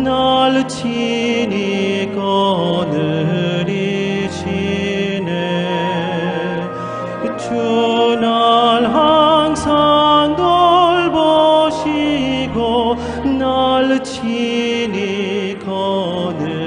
날 친히 거느리시네. 주 날 항상 돌보시고 날 친히 거느리시네.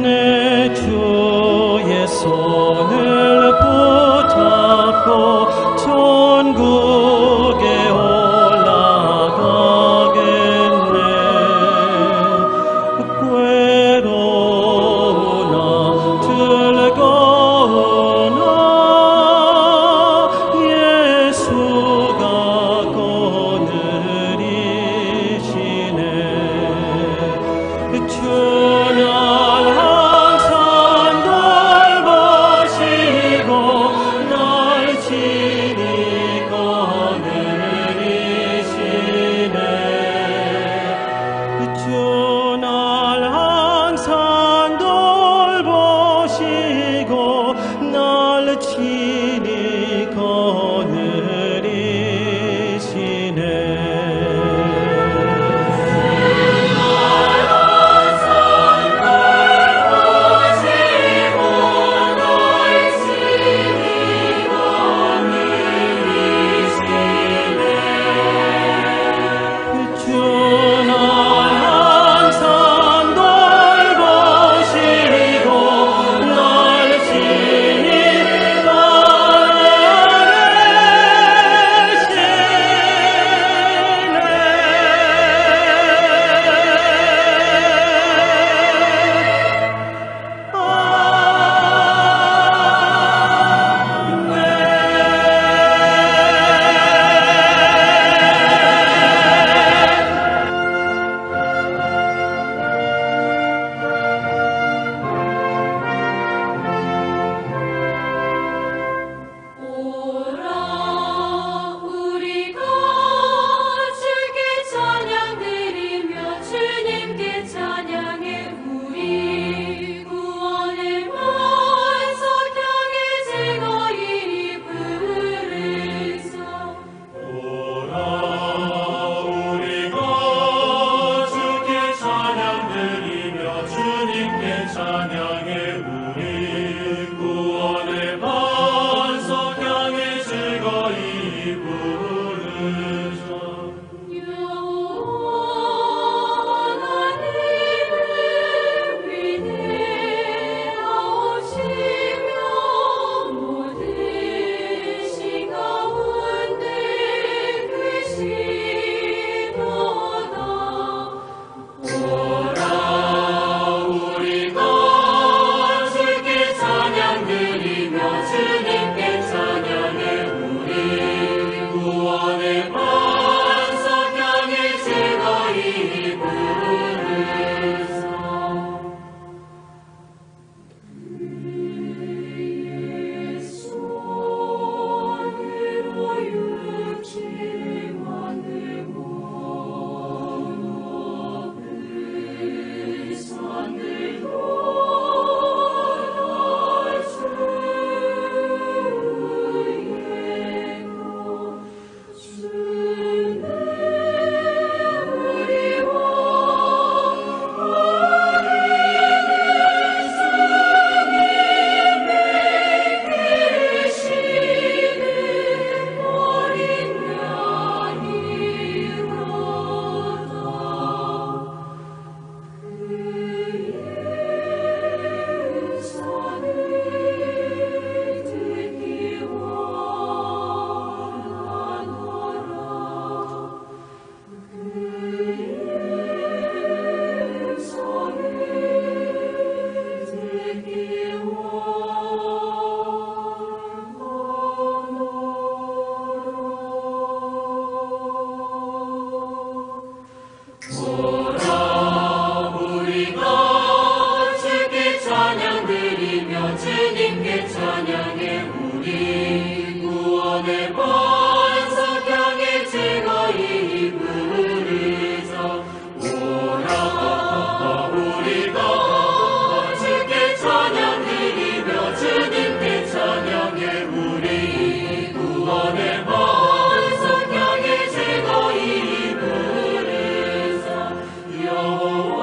내 주의 손을 붙잡고 천국에 올라가겠네. 괴로우나 즐거우나 예수가 거느리시네. 주나 구원의 반석 향해 즐거이 부르자. 오라 우리가 주께 찬양 드리며 주님께 찬양해. 우리 구원의 반석 향해 즐거이 부르자. 여호와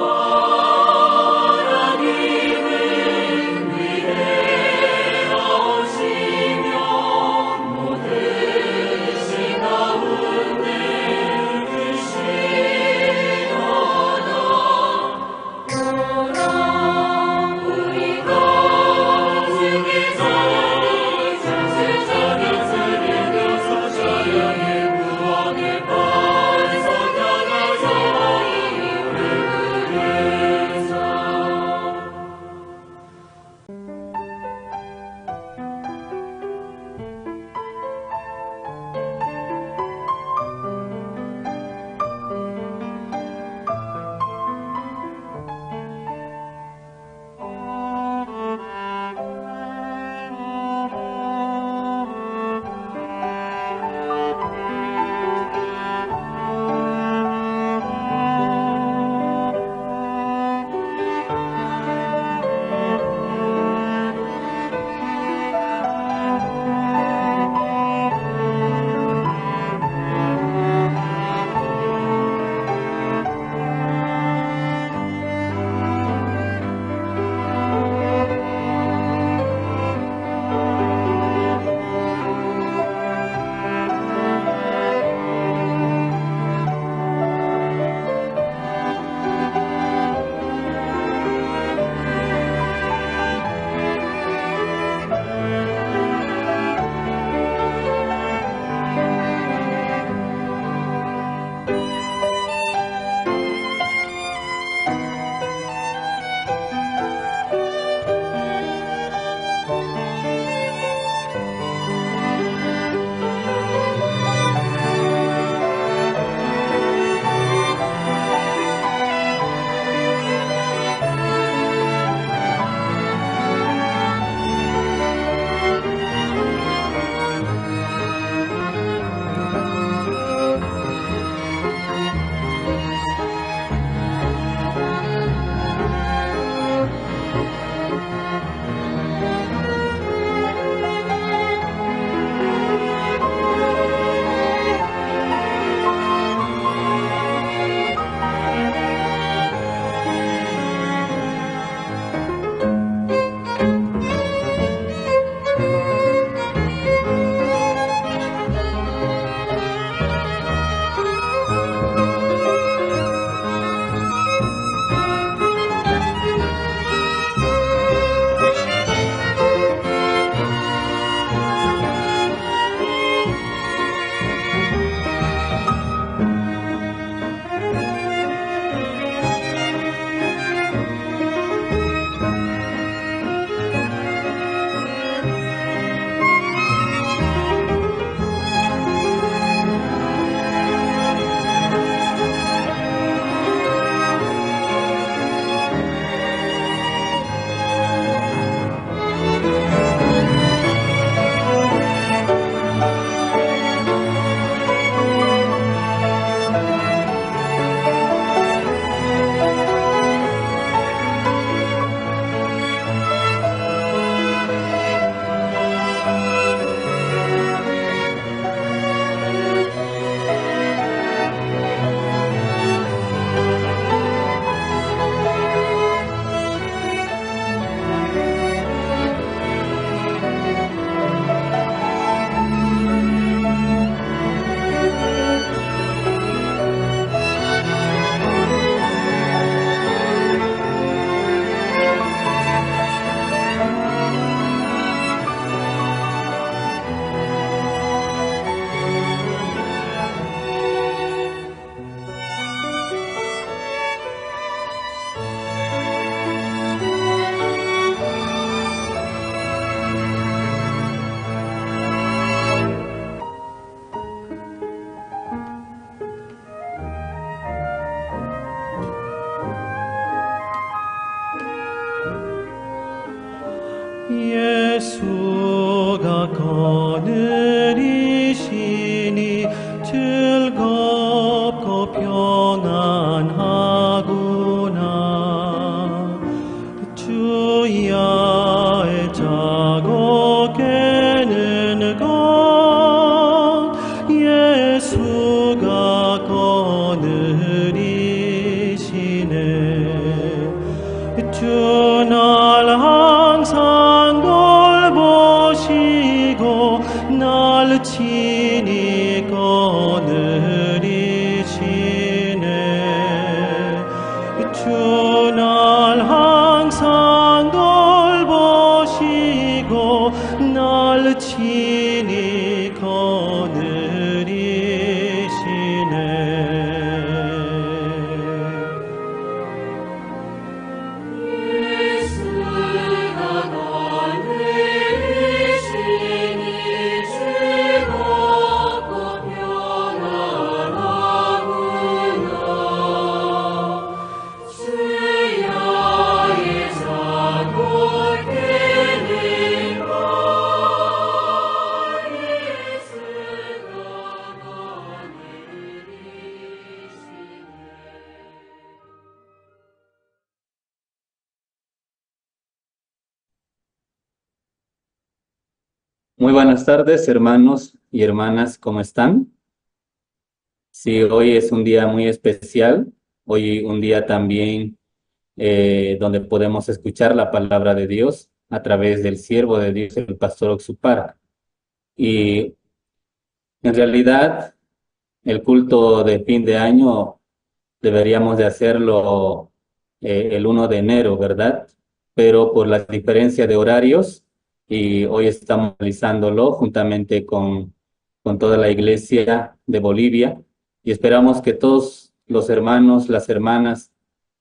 예수 예수가 거느리시니 즐겁고 평안하구나. 주야의 자고 깨는 것 예수가 거느리시네. 주 날 항상 돌보시고 날 친히 거느리시네. 주 날 항상 돌보시고 날 친히 거느리시네. 예수가 거느리시니 즐겁고 평안하구나. 주야의 자고 깨는 것 예수가 Muy buenas tardes, hermanos y hermanas, ¿cómo están? Sí, hoy es un día muy especial, hoy un día también donde podemos escuchar la palabra de Dios a través del siervo de Dios, el pastor Oxupar. Y en realidad el culto de fin de año deberíamos de hacerlo el 1 de enero, ¿verdad? Pero por la diferencia de horarios, y hoy estamos realizándolo juntamente con toda la iglesia de Bolivia, y esperamos que todos los hermanos, las hermanas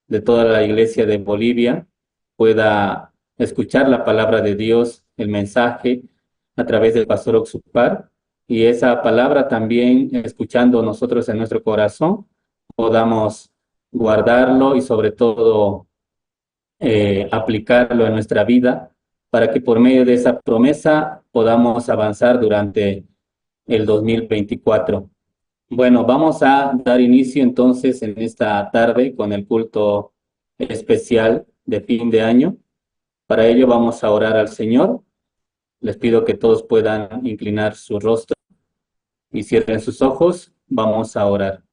de toda la iglesia de Bolivia pueda escuchar la palabra de Dios, el mensaje a través del pastor Oxupar, y esa palabra también escuchando nosotros en nuestro corazón, podamos guardarlo y sobre todo aplicarlo en nuestra vida para que por medio de esa promesa podamos avanzar durante el 2024. Bueno, vamos a dar inicio entonces en esta tarde con el culto especial de fin de año. Para ello vamos a orar al Señor. Les pido que todos puedan inclinar su rostro y cierren sus ojos. Vamos a orar.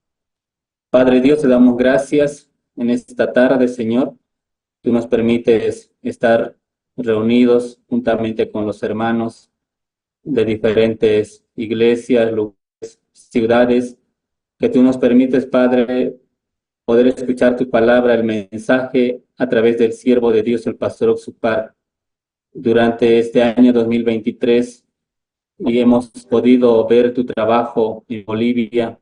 Padre Dios, te damos gracias en esta tarde, Señor. Tú nos permites estar reunidos juntamente con los hermanos de diferentes iglesias, lugares, ciudades, que tú nos permites, Padre, poder escuchar tu palabra, el mensaje a través del siervo de Dios, el pastor Oxupar, durante este año 2023, y hemos podido ver tu trabajo en Bolivia,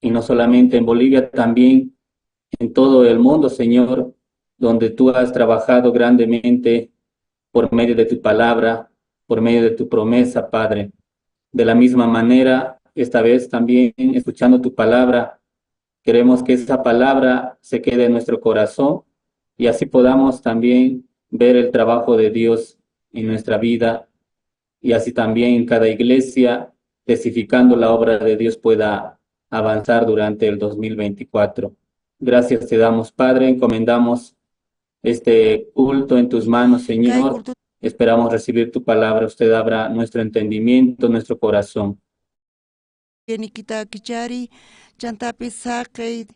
y no solamente en Bolivia, también en todo el mundo, Señor, donde tú has trabajado grandemente por medio de tu palabra, por medio de tu promesa, Padre. De la misma manera, esta vez también escuchando tu palabra, queremos que esa palabra se quede en nuestro corazón y así podamos también ver el trabajo de Dios en nuestra vida y así también en cada iglesia, testificando la obra de Dios pueda avanzar durante el 2024. Gracias te damos, Padre, encomendamos este culto en tus manos, Señor. Esperamos recibir tu palabra. Usted abra nuestro entendimiento, nuestro corazón. Nikita kichari chantapi saqay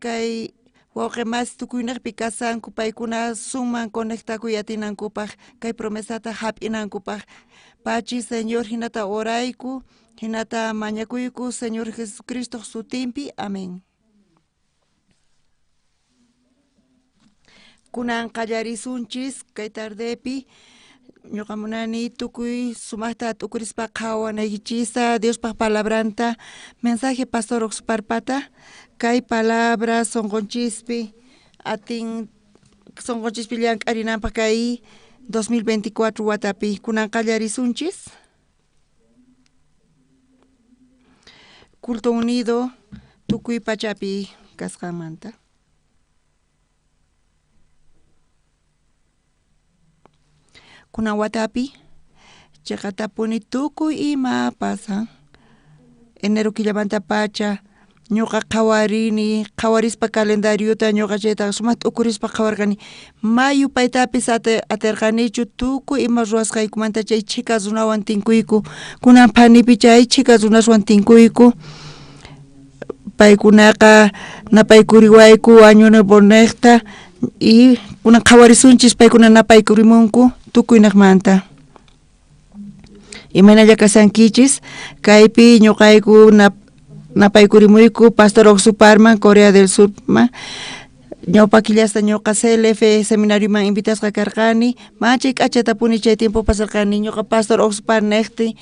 kay wawqimas tukuynaqpi kasanku paykuna suman conectakuyatinankupak kay promesata hap'inankupaj pachi Señor hinata orayku hinata mañakuyku Señor Jesucristo sutinpi amén. Kunan qallarisunchis kay tardepi ñuqamunani tukuy sumaqta tukurispa qhawanaykichisa Diospaq palabranta mensaje pastor Oxuparpata kay palabra sonqonchispi atin sonqonchispi llank'arinanpaq kay 2024 watapi kunan qallarisunchis culto unido tukuy pachapi kasqanmanta. Kuna watapi chaqatapuni tukuy ima pasan enero killamanta pacha ñuqa qawarispa calendariota ñuqa chayta sumat ukurispa qawarqani mayu paytapis atirqanichu tukuy ima ruwasqaykumanta chay chika runawan tinkuyku kunan phanipi chay chika runaswan tinkuyku paykunaqa napaykuriwayku año nuevo niqta y kunan qhawarisunchis paykuna napaykurimunku tukuynaqmanta imanalla kasankichis kaypi ñuqayku napaykurimuyku Pastor Oxuparman Corea del Surman ñawpa killasta ñuqa CLF seminarioman invitasqa karqani machay k'achatapuni chay tiempo pasarqani ñuqa Pastor Oxupar niqti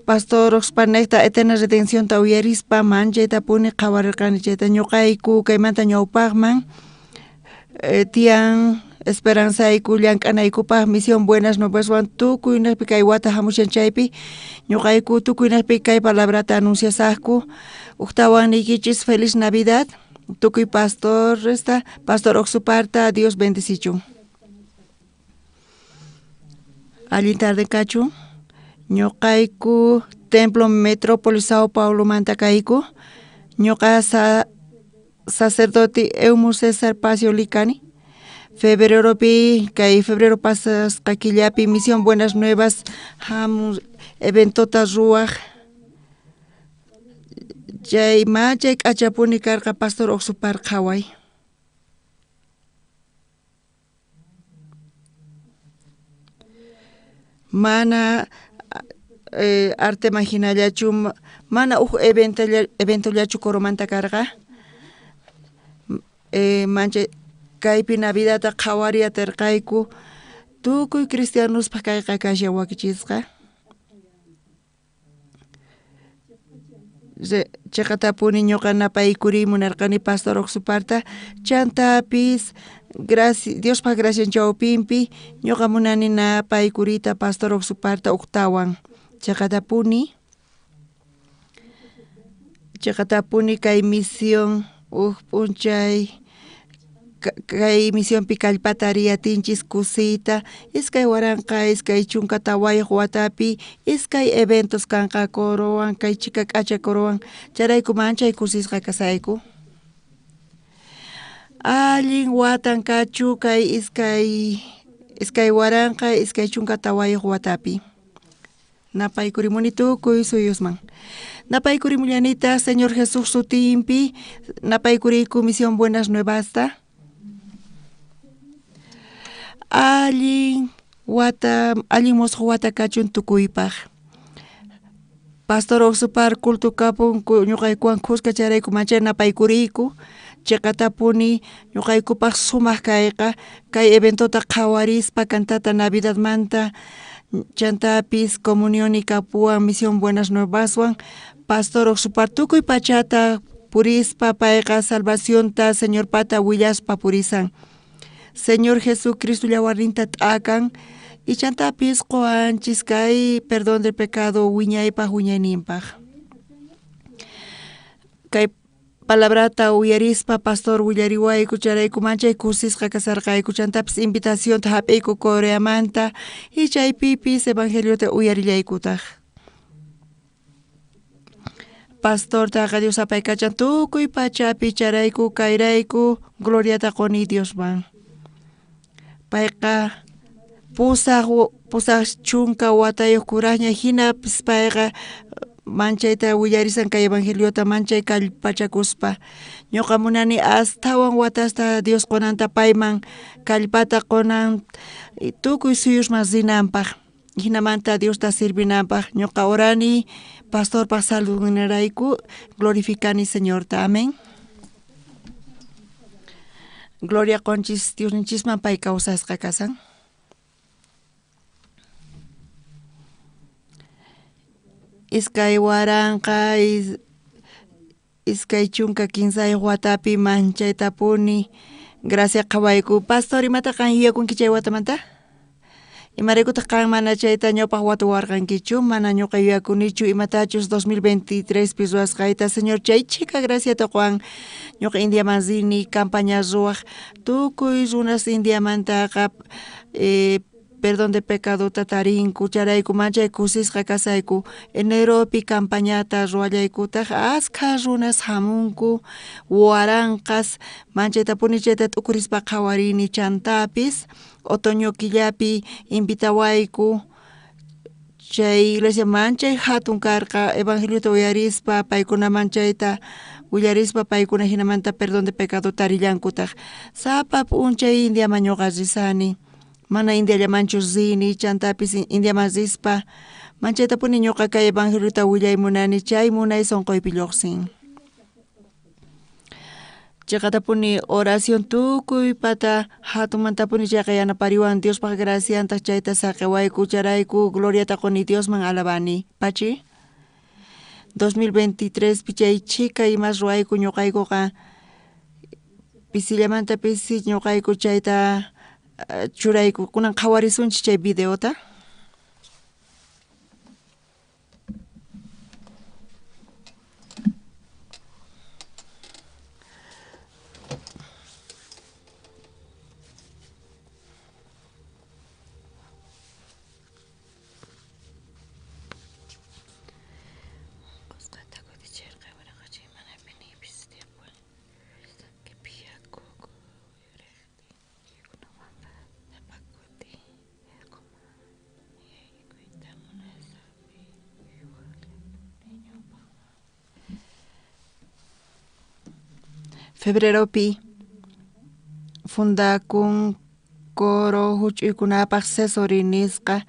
Pastor Oxupar niqta eterna redencionta uyarispa manchaytapuni qhawarirqani chayta ñuqayku kaymanta ñawpaqman tiyan esperanzayku llank'anaykupaq misión buenas noveswan tukuynaqpi kay wata hamushan chaypi ñuqayku tukuynaqpi kay palabrata anunciasaqku uktawan nikichis feliz Navidad tukuy Pastor Oxuparta Dios bendecichun allin tarde kachu ñuqayku Templo Metrópolis Sao Paulo manta kayku ñuqa sacerdote Eumo César Pacio Licani febrero pasasqa killapi misión Buenas Nuevas hamus eventota ruwaq chay k'achapuni karqa Pastor Oxupar qhaway mana arte maginallachu mana eventollachu koromanta karqa manchay kaypi Navidadta qhawariyatirqayku tukuy cristianuspaq kayqa kasha wakichisqa chaqatapuni ñuqa napaykuri munarqani Pastor Oxuparta chantapis Diospaq gracias chawpinpi ñuqa munani napaykurita Pastor Oxuparta uktawan chaqatapuni kay misión p'unchay kay misionpi kallpata riyatinchis kusita iskay waranqa iskay chunka tawayuq watapi iskay eventos kanqa korowan kay chika k'acha korowan charayku manchay kusisqa kasayku allin watan kachu kay iskay waranqa iskay chunka tawayuq watapi napaykurimuni tukuy suyusman napaykurimullanita Señor Jesús sutinpi napaykuriku misión Buenas Nuevasta allin musq wata kachun tukuypaq Pastor Oxupar culto kapun ñuqaykuwan kuska charayku manchay napaykuriku chaqatapuni ñuqaykupaq sumaq kayqa kay eventota qhawarispa cantata Navidad manta chantapis comunión y kapuan misión Buenas Nuevaswan Pastor Oxupar tukuy pachata purispa payqa salvacionta Señor pata willaspa purisan Señor Jesucristo llawarninta t'akan y chantapis qoanchis kay perdón del pecado wiñaypaq wiñayninpaq kay palabrata uyarispa Pastor willariwayku charayku manchay kusisqa kasarqayku chantapis invitacionta hap'iyku Coreamanta y chaypipis evangeliota uyarillaykutaq Pastor taqa Dios apaykachan tukuy pachapi charayku kayrayku gloriata quni Diosman payqa pusaq chunka watayuq kuraqña hinapis payqa manchayta willarisan kay evangeliota manchay kallpachakuspa ñuqa munani astawan watasta Dios qonanta payman kallpata qonan tukuy suyusman rinanpaq hinamanta Diosta sirvinanpaq ñuqa orani pastorpaq saludinarayku glorificani Señorta amén gloria qonchis Diosninchisman pay kawsasqa kasan iskay waranqa iskay chunka kinsayuq watapi manchaytapuni gracia qhawayku Pastor imata qan yuyakunki chay watamanta imaraykutaq qan mana chayta ñawpaq watuwarqankichu mana ñuqa yuyakunichu imatachus 2023 pis ruwasqayta Señor chay chika graciata qowan ñuqa Indiaman rini campaña ruwaq tukuy runas Indiamantaqa perdón de pecado tatarinku charayku manchayku sisqa kasayku eneropi campañata ruwallaykutaq askha runas hamunku waranqas manchayta punichayta t'ukurispa qhawarini chantapis otoño killapi invitawayku chay iglesia manchay hatun karqa evangeliota uyarispa paykuna manchayta willarispa paykuna hinamanta perdón de pecado tarillankutaq sapa p'unchay Indiaman ñuqa risani mana Indiallamanchu rini chantapis Indiaman rispa manchayta puni ñuqa kay evangeliota willay munani chay munay sonqoypi lluqsin chayqata puni oración tukuy pata hatunmanta puni chayqa yanapariwan Diospaq gracianta chayta saqewayku charayku gloriata quni Diosman alabani pachi 2023 pichay chika imas ruwayku ñuqaykuqa pisillamanta pisi ñuqayku chayta churayku kunan qhawarisunchik chay videota Febreropi fundakun coro huch'uykunapaq sesori nisqa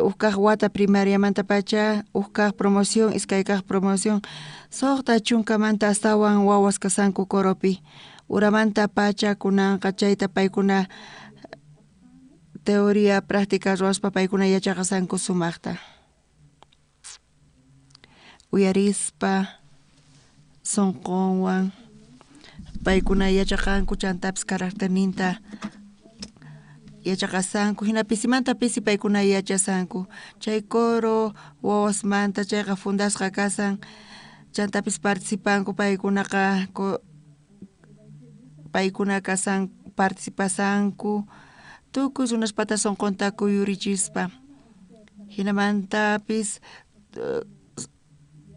uskaq wata primariamanta pacha uskaq promoción iskaykaq promoción suqta chunkamanta astawan wawas kasanku coropi uramanta pacha kunanqa chayta paykuna teoría práctica ruwaspa paykuna yachaqasanku sumaqta uyarispa sonqonwan paykuna yachaqanku chantapis carácterninta yachaqasanku hina pisimanta pisi paykuna yachasanku chay coro wawasmanta chayqa fundasqa kasan chantapis participanku paykunaqa paykuna kasan participasanku tukuy runaspata sonqontaku yurichispa hinamantapis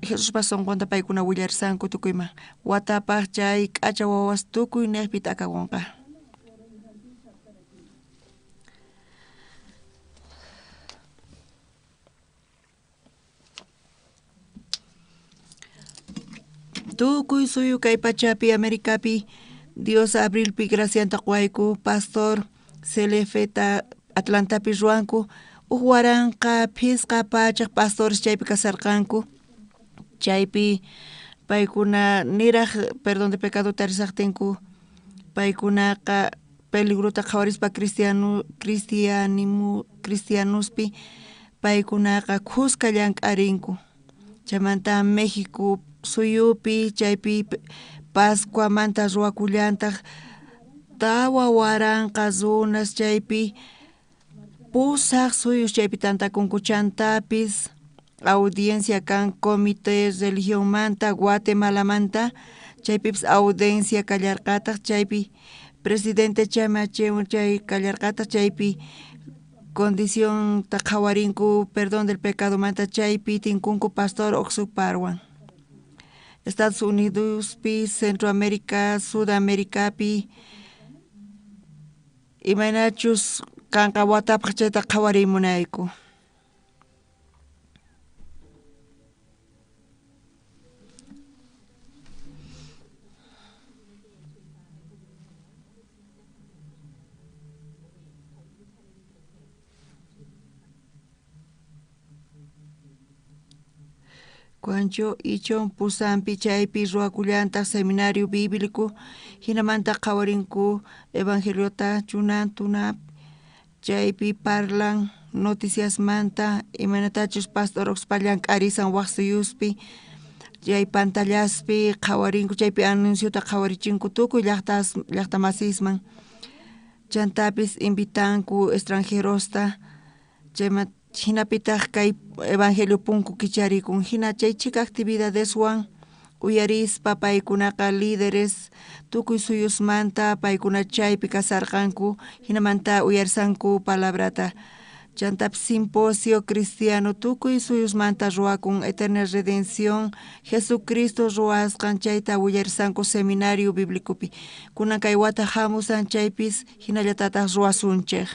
Jesuspa sonqonta paykuna willarisanku tukuyman watapaq chay k'acha wawas tukuy niqpi t'akawanqa tukuy suyu kay pachapi Americapi Dios abrilpi gracianta quwayku pastor Celefeta Atlantapi ruwanku waranqa phisqa pachaq pastores chaypi kasarqanku chaypi paykuna niraq perdón de pecado tarisaqtinku paykunaqa peligrota qhawarispa cristianuspi paykunaqa khusqa llank'arinku chaymanta México suyupi chaypi Pascuamanta ruwakullantaq tawa waranqa runas chaypi pusaq suyus chaypi tantakunku chantapis audiencia kan comité religión manta Guatemalamanta chaypipis audiencia kallarqataq chaypi presidente chay kallarqataq chaypi condición ta qhawarinku perdón del pecado manta chaypi tinkunku pastor Oxuc Parwan Estados Unidos pi Centroamérica Sudaméricapi imaynachus kanqa watapaq chayta qhawarimunayku Cuancho ichon pusampi chaypi ruwakullantaq seminario bíblico hinamanta qhawarinku evangeliota chunan tunap chaypi parlan noticias manta imanatachus pastor Oxpa llank'arisan waq suyuspi chay pantallaspi qhawarinku chaypi anunciota qhawarichinku tukuy llaqta masisman chantapis invitanku extranjerosta chayma hinapitaq kay evangelio punku kicharikun hina chay chika actividadeswan uyarispa paykunaqa líderes tukuy suyusmanta paykuna chaypi kasarqanku hinamanta uyarsanku palabrata chantap simposio cristiano tukuy suyusmanta ruakun eterna redención Jesucristo ruasqan chayta uyarsanku seminario biblicopi kunan kay wata hamusan chaypis hinallatataq ruasunchik.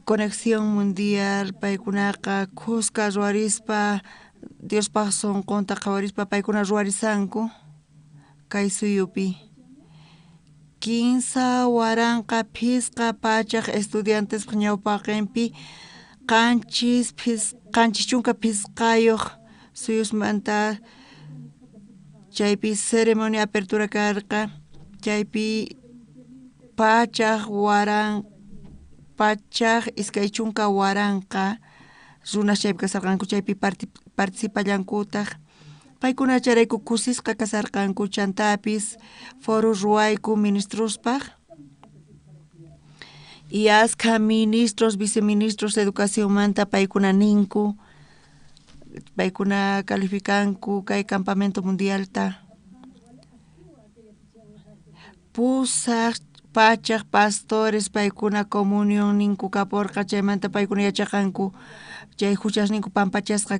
Conexión mundial paykunaqa kuska ruarispa Diospaq sonqonta qawarispa paykuna ruarisanku kay suyupi. Kinsa waranqa phisqa pachaq estudiantes ñawpaqinpi qanchis chunka phisqayuq suyusmanta chaypi ceremonia apertura karqa chaypi pachaq iskay chunka waranqa runas chaypi kasarqanku chaypi participallankutaq paykuna charayku kusisqa kasarqanku chantapis foro ruayku ministrospaq y asqa ministros viceministros educación manta paykuna ninku paykuna calificanku kay campamento mundialta pusaq pachaq pastores paykuna comunión ninku kaporqa chaymanta paykuna yachaqanku chay huchasninku pampachasqa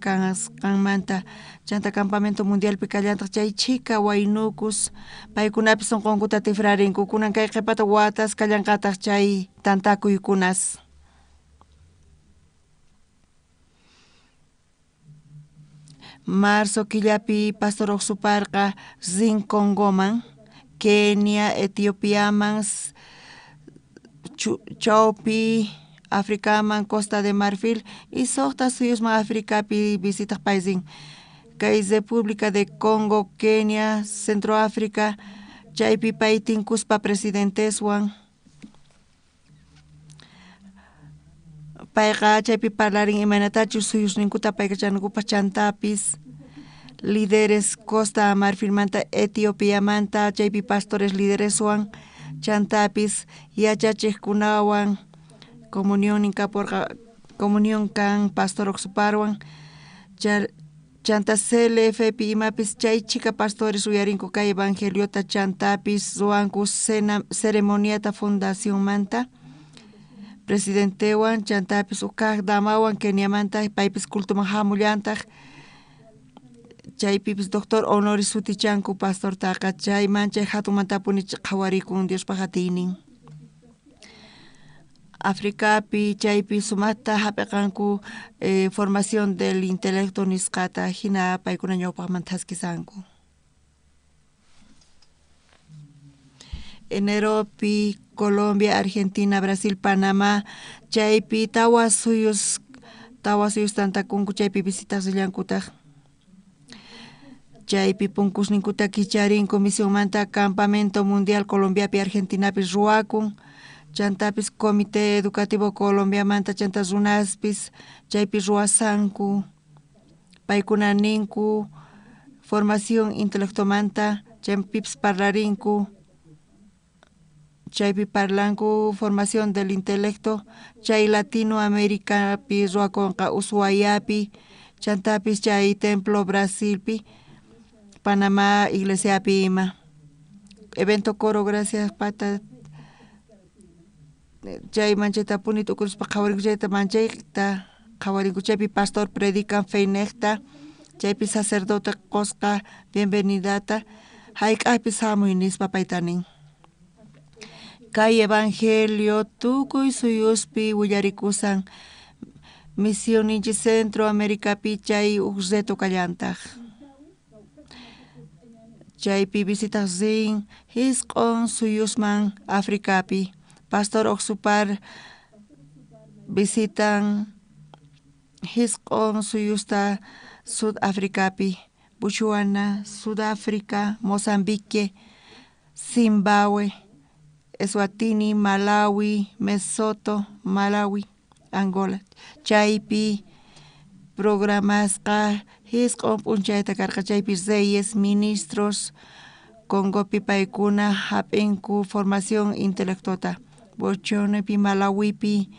kanmanta chanta campamento mundialpi kallantaq chay chika waynukus paykunapis sunqunkuta tifrarinku kunan kay qhipata watas kallanqataq chay tantakuykunas. Marzo killapi pastor Oxuparqa Rincongoman Kenia, Etiopiaman, Chaupi, Africaman, Costa de Marfil y sohta suyusman Africapi visitaq paysin. Kay República de Congo, Kenia, Centroáfrica, chaypi pay tinkuspa presidenteswan. Payqa chaypi parlarin imanatachu suyusninkuta payqa chanukupas chantapis. Líderes Costa Marfilmanta Etiopiamanta chaypi pastores lídereswan chantapis yachachiqkunawan comunión comunión kan pastor Oxuparwan chanta CLFpi imapis chay chika pastores uyarinku kay evangeliota chantapis ruanku ceremoniata fundación manta presidentewan chantapis ukaq damawan Keniamanta paypis cultuman hamullantaq chaypipis doctor honoris sutichanku pastor taqa chayman chay hatunmantapuni qhawarikun Diospaq atiynin. Africapi chaypi sumaqta hapiqanku formación del intelecto nisqata hina paykuna ñawpaqmanta haskisanku. Eneropi Colombia, Argentina, Brasil, Panamá chaypi tawa suyus tantakunku chaypi visitas rillankutaq. Chaypi punkusninkuta kicharin Comisión manta Campamento Mundial Colombiapi Argentinapi ruakun chantapis Comité Educativo Colombia manta chanta runaspis chaypi ruasanku paykuna ninku formación intelectomanta chaypipis parlarinku chaypi parlanku formación del intelecto chay Latinoaméricapi ruakunqa Ushuaiapi chantapis chay Templo Brasilpi Panamá Iglesiapi ima evento coro gracias pata chay manchayta punita ukuruspa qhawarinku chayta manchayta qhawarinku chaypi pastor predican feynekta chaypi sacerdote qosqa bienvenidata hayk'aqpis hamuy nispa paytanin. Kay evangelio tukuy suyuspi willarikusan misioninchis Centroaméricapi chay reto kallantaq. Chaypi visitas rin hisq'un suyusman Africapi pastor Oxupar visitan hisq'un suyusta Sudafricapi Botswana, Sudáfrica, Mozambique, Zimbabue, Eswatini, Malawi, Mesoto, Malawi, Angola. Chaypi programasqa hisq'un p'unchayta karqa chaypi reyes, ministros, Congopi paikuna hap'inku formación intelectual. Bochonepi Malawipi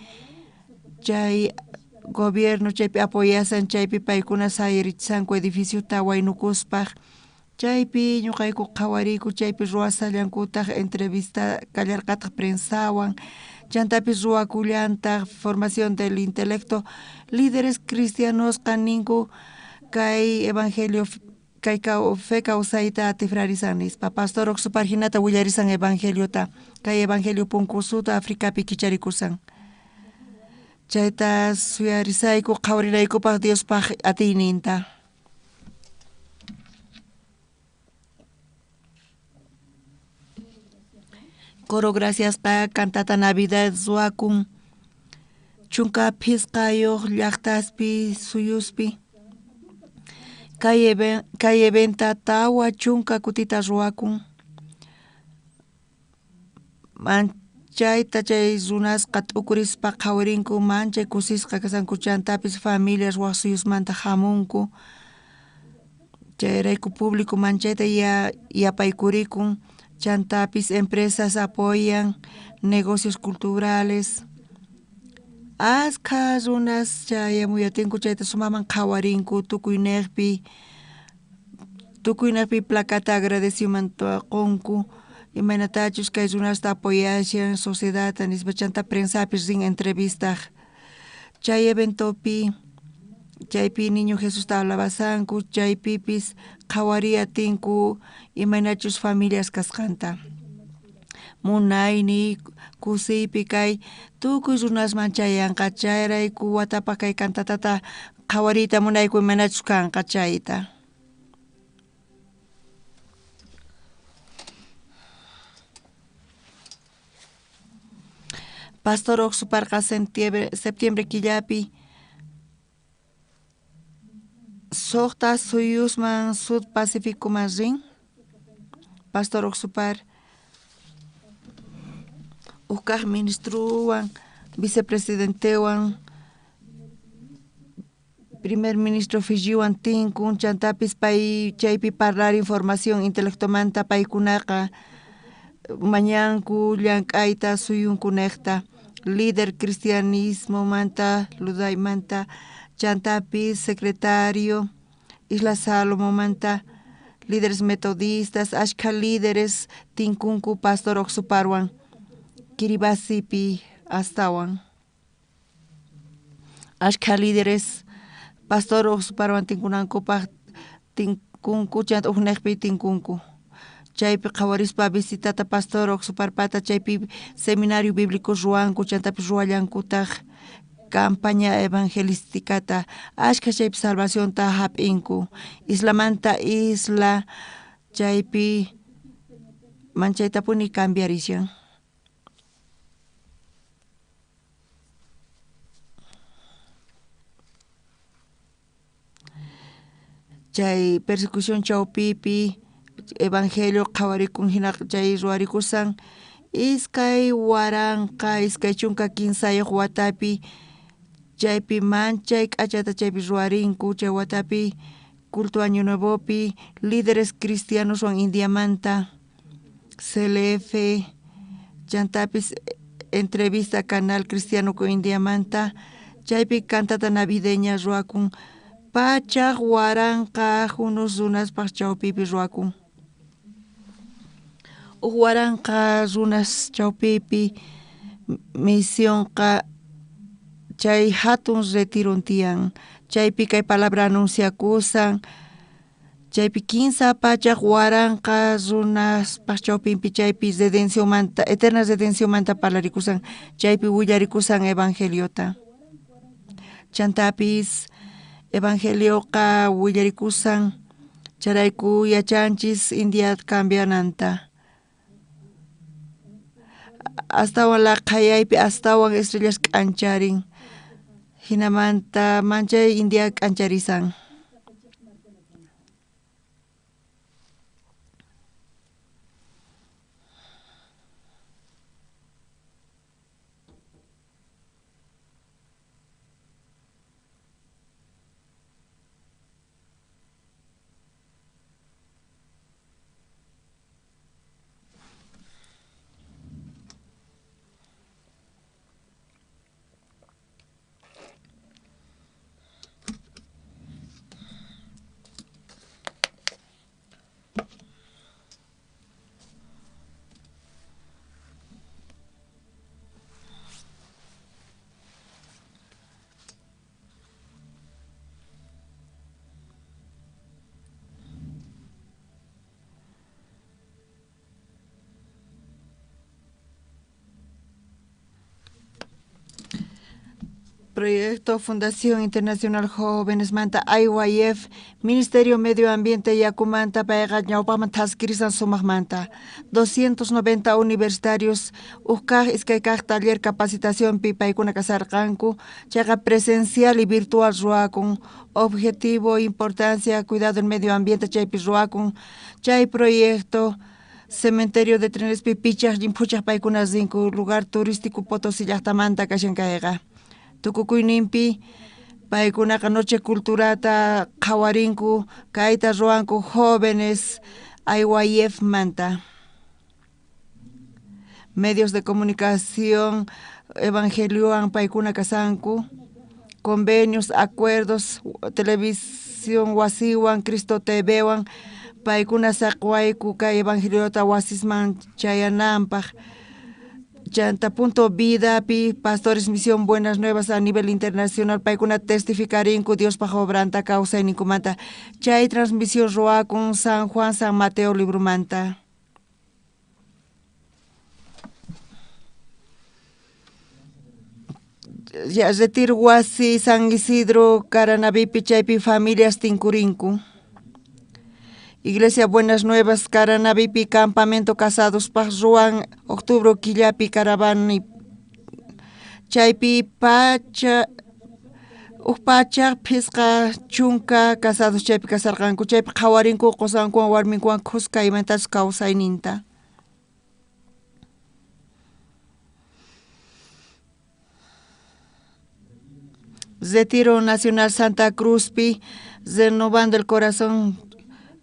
chay gobierno chaypi apoyasan chaypi paikuna sayarichsanku edificio waynukuspaq chaypi ñuqayku qhawariyku chaypi ruwasallankutaq entrevista kallarqataq prensawan chantapis ruwakullantaq formación del intelecto líderes cristianos ninku kay evangelio kay fe kawsayta atifrarizan nispa pastor oxupar hinata willarisan evangeliota kay evangelio punkusuta Africapi kicharikursan chayta suyarisayku qhawariraykupaq Diospaq atiyninta. Coro gracias pa cantata Navidad ruakun chunka phisqayuq llaqtaspi suyuspi kay eventa tawa chunka kutita ruakun manchayta chay runasqa t'ukurispa qhawarinku manchay kusisqa kasanku chantapis familia ruwaq suyusmanta hamunku chayrayku público manchayta yapaykurikun chantapis empresas apoyan negocios culturales ashkha runas chayamuyatinku chayta sumaman qhawarinku tukuynaqpi placata agradecimiento qunku imaynatachus kay runasta apoyashan sociedadta nispa chanta prensapis rin entrevista chay eventopi chaypi niño Jesusta alabasanku chaypipis qhawariyatinku imaynachus familias kasqanta munayni kusiypi kay tukuy runasman chayanqa chayrayku watapa kay cantatata qhawariyta munayku imanachus kanqa chayta. Pastor oqsuparqa septiembre killapi Soqta suyusman Sud Pacificoman rin Pastor oqsupar uqkaq ministruwan vicepresidentewan primer ministro Fijiwan tinkun chantapis pay chaypi parlar información intelectomanta paykunaqa mañanku llank'ayta suyunkunaqta líder cristianismo manta ludaymanta chantapis secretario Isla Salomo manta líderes metodistas ashkha líderes tinkunku pastor oqsuparwan Kiribasipi astawan ashkha líderes pastor oqsuparwan tinkunankupaq tinkunku chanta uqnaqpi tinkunku chaypi qhawarispa visitata pastor oqsuparpata chaypi seminario bíblico ruwanku chantapis ruwallankutaq campaña evangelísticata ashkha chaypi salvacionta hap'inku islamanta isla chaypi manchaytapuni cambiarishan chay persecución chawpipi evangelio qhawarikun hina chay ruwarikusan iskay waranqa iskay chunka kinsayuq watapi chaypi manchay k'achata chaypi ruwarinku chay watapi culto año nuevopi líderes cristianos wan Indiamanta CLF chantapis entrevista canal cristiano con Indiamanta chaypi cantata navideña ruwakun pachaq waranqa hunus runaspaq chawpipi ruwakun waranqa runas chawpipi misionqa chay hatun retiron tiyan chaypi kay palabra anunciakusan chaypi 15 pachaq waranqa runaspaq chawpinpi chaypi redencionmanta eterna redencionmanta parlarikusan chaypi willarikusan evangeliota chantapis evangelioqa willarikusan charayku yachanchis India cambiananta astawan laqhayaypi astawan estrellas k'ancharin hinamanta manchay India k'ancharisan Proyecto Fundación Internacional Jóvenes Manta IYF Ministerio Medio Ambiente Yakumanta Paiga Ñawpaman Taskirisan Sumaq Manta 290 universitarios Uskaj Iskaykaj taller capacitación pi paykuna kasarqanku chayqa presencial y virtual ruakun objetivo importancia cuidado del medio ambiente chaypi ruakun chay proyecto Cementerio de Trenes Pipichas Jimpuchas paykuna zinku lugar turístico Potosí llaqtamanta kashankayqa Tukukuyninpi paykunaqa noche culturata qhawarinku kayta ruanku jóvenes IYF manta medios de comunicación evangeliowan paykuna kasanku convenios acuerdos televisión wasiwan Cristo TVwan paykuna saqwayku kay evangeliota wasisman chayananpaq Chanta Punto Vida, Pi, Pastores Misión Buenas Nuevas a nivel internacional, paykuna testificarinku Dios pa obranta causa nikumanta. Chay transmisión roa con San Juan, San Mateo, Librumanta. Ya retiro Huasi, San Isidro, Caranavipi, Chaypi, familias Tincurinku. Iglesia Buenas Nuevas, Caranavipi, Campamento Casados, Paz Ruan, Octubre, Quillapi, Caravani, Chaypi, Pacha, Pacha, Pisca, Chunca, Casados, Chaypi, Casarganku, Chaypi, Hawarinku, Cosanku, Warminku, Cusca, y Mentas Causa y Ninta. Retiro Nacional Santa Cruz, Pi, renovando el corazón.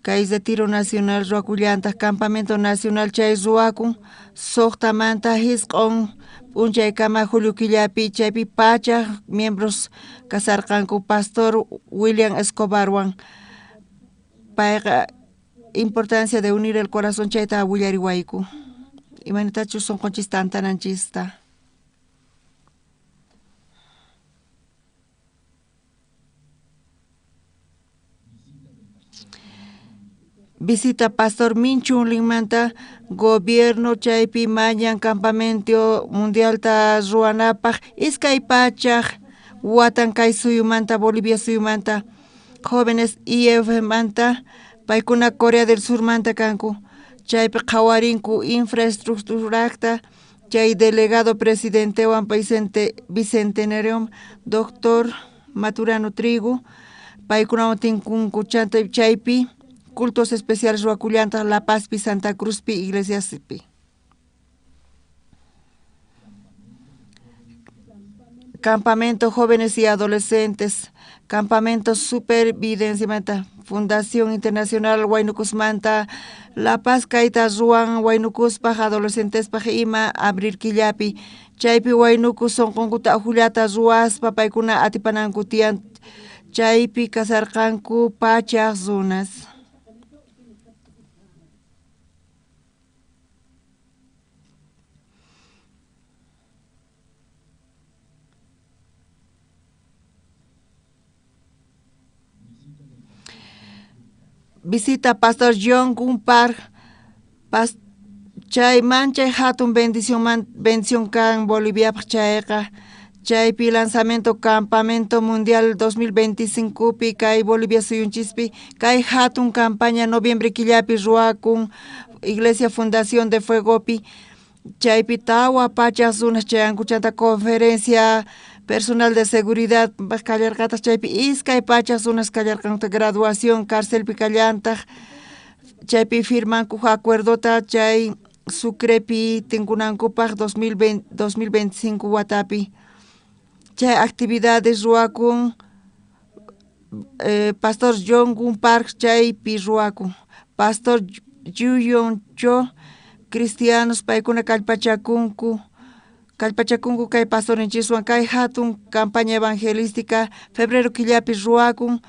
Kay Retiro Nacional Ruacullanta, Campamento Nacional Chay Ruacun, Soktamanta Hisqon, Unchay Kama Julio Quillapi, Chaypi Pacha, miembros Casarcanco, Pastor William Escobarwan. Para importancia de unir el corazón Chayta Willariwaiku. Y manitachus son conchistanta nanchista. Visita Pastor Minchun Limanta, Gobierno Chaypi Mayan, Campamento Mundial ta Ruanapaj, Iskay Pachaj, Watan Kay Suyumanta, Bolivia Suyumanta, Jóvenes IF Manta, Paykuna Corea del Sur Manta Kanku, Chaypi Qawarinku Infraestructuracta, Chay Delegado Presidente Juan Bicentenario, Doctor Maturano Trigo, Paykuna Tinkunku Chaypi, Cultos especiales Ruacullanta, La Paz, Pi, Santa Cruz, Pi, Iglesias, Pi. Campamento Jóvenes y Adolescentes, Campamento Supervivencia Manta, Fundación Internacional Huaynucus Manta, La Paz, Kaita Ruan, Huaynucus, Paja, Adolescentes, Paja, Ima, Abrir Quillapi, Chaypi, Huaynucus, Son Concuta, Juliata, Ruas, Papaykuna, Atipanancutian, Chaypi, Casarcancu, Pachas, Zonas. Visita Pastor John Gumpar, Chay Manchay Hatun bendición can Bolivia Chayqa, Chaypi lanzamiento Campamento Mundial 2025 pi Kay Bolivia Suyunchispi, Kay Hatun campaña Noviembre Quillapi Ruacun, Iglesia Fundación de Fuegopi, Chaypi Tawa Pachas unas Chayancuchanta conferencia personal de seguridad, callarcatas chaypi iskay pachas unas callarcanta graduación, cárcel picallanta, chaypi firman cuja acuerdota chay sucrepi tinkunankupaj 2025 watapi. Chay actividades ruakun, Pastor John Park chaypi ruakun, Pastor Yuyon Cho, cristianos paykuna kalpachakunku, Calpachacungu kay pastorenchiswan kay hatun campaña evangelística febrero quillapi ruakun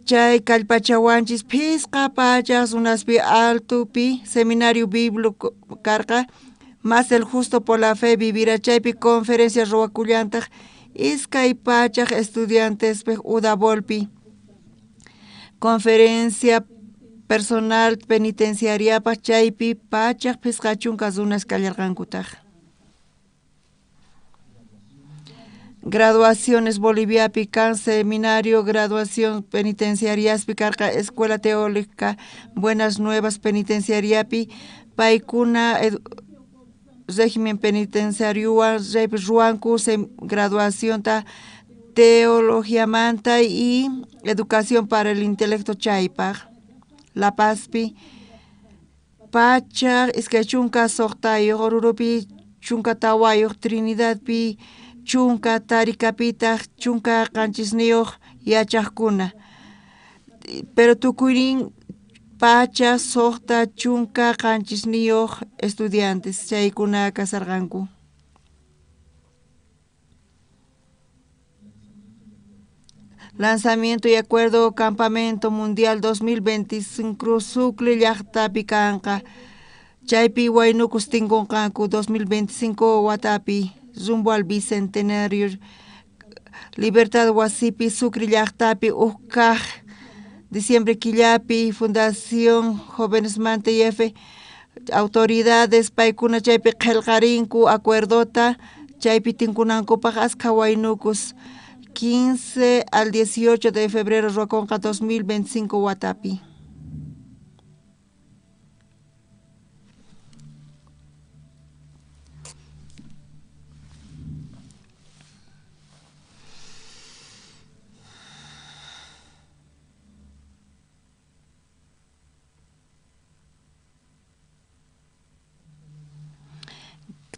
chay calpachawanchis pisqa pachas unaspi altupi seminario bíblico karqa más el justo por la fe vivirá chaypi conferencia ruakullantaq iskay pachaq estudiantes pe udabolpi conferencia personal penitenciaria pa chaypi pachaq pisqa chunka zunas kallarqankutaq. graduaciones Bolivia Pican, seminario, graduación penitenciarias Picarca, escuela teórica, buenas nuevas penitenciariapi, paikuna, régimen penitenciario, Ruancu, graduación ta teología manta y educación para el intelecto chaypa, La Pazpi, Pacha, Chunka Sortayo, Orurupi, Chunka Tawayo, Trinidad Pi, Chunka Taricapita, Chunka Canchisnio, Yachakuna. Pero tukurin Pacha, Sorta, Chunka, Canchisnio, estudiantes, Chaykuna Casarganku. Lanzamiento y acuerdo Campamento Mundial 2025 Sucre Llaqtapi kanqa. Chaypi waynukus tinkunqaku 2025 watapi rumbo al bicentenario Libertad Wasipi Sucre Llaqtapi kaq diciembre killapi Fundación Jóvenes Manta YF autoridades paykuna chaypi qillqarinku acuerdota chaypi tinkunankupaq askha waynukus 15 al 18 de febrero Roconca 2025 Watapi.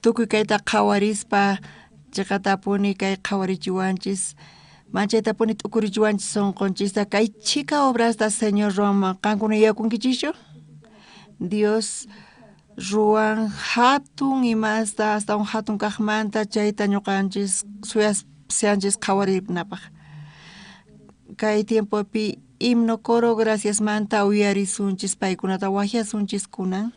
Tukuy kayta qhawarispa chaqatapuni kay qhawarichiwanchis manchaytapuni t'ukurichiwanchis sunqunchista kay chika obrasta Señor Roma qankuna yakunkichischu Dios ruan hatun imasta hasta un hatun kaqmanta chayta ñuqanchis suyasianchis qhawarinapaq kay tiempopi himno coro gracias manta uyarisunchis paykunata wajiasunchis kunan.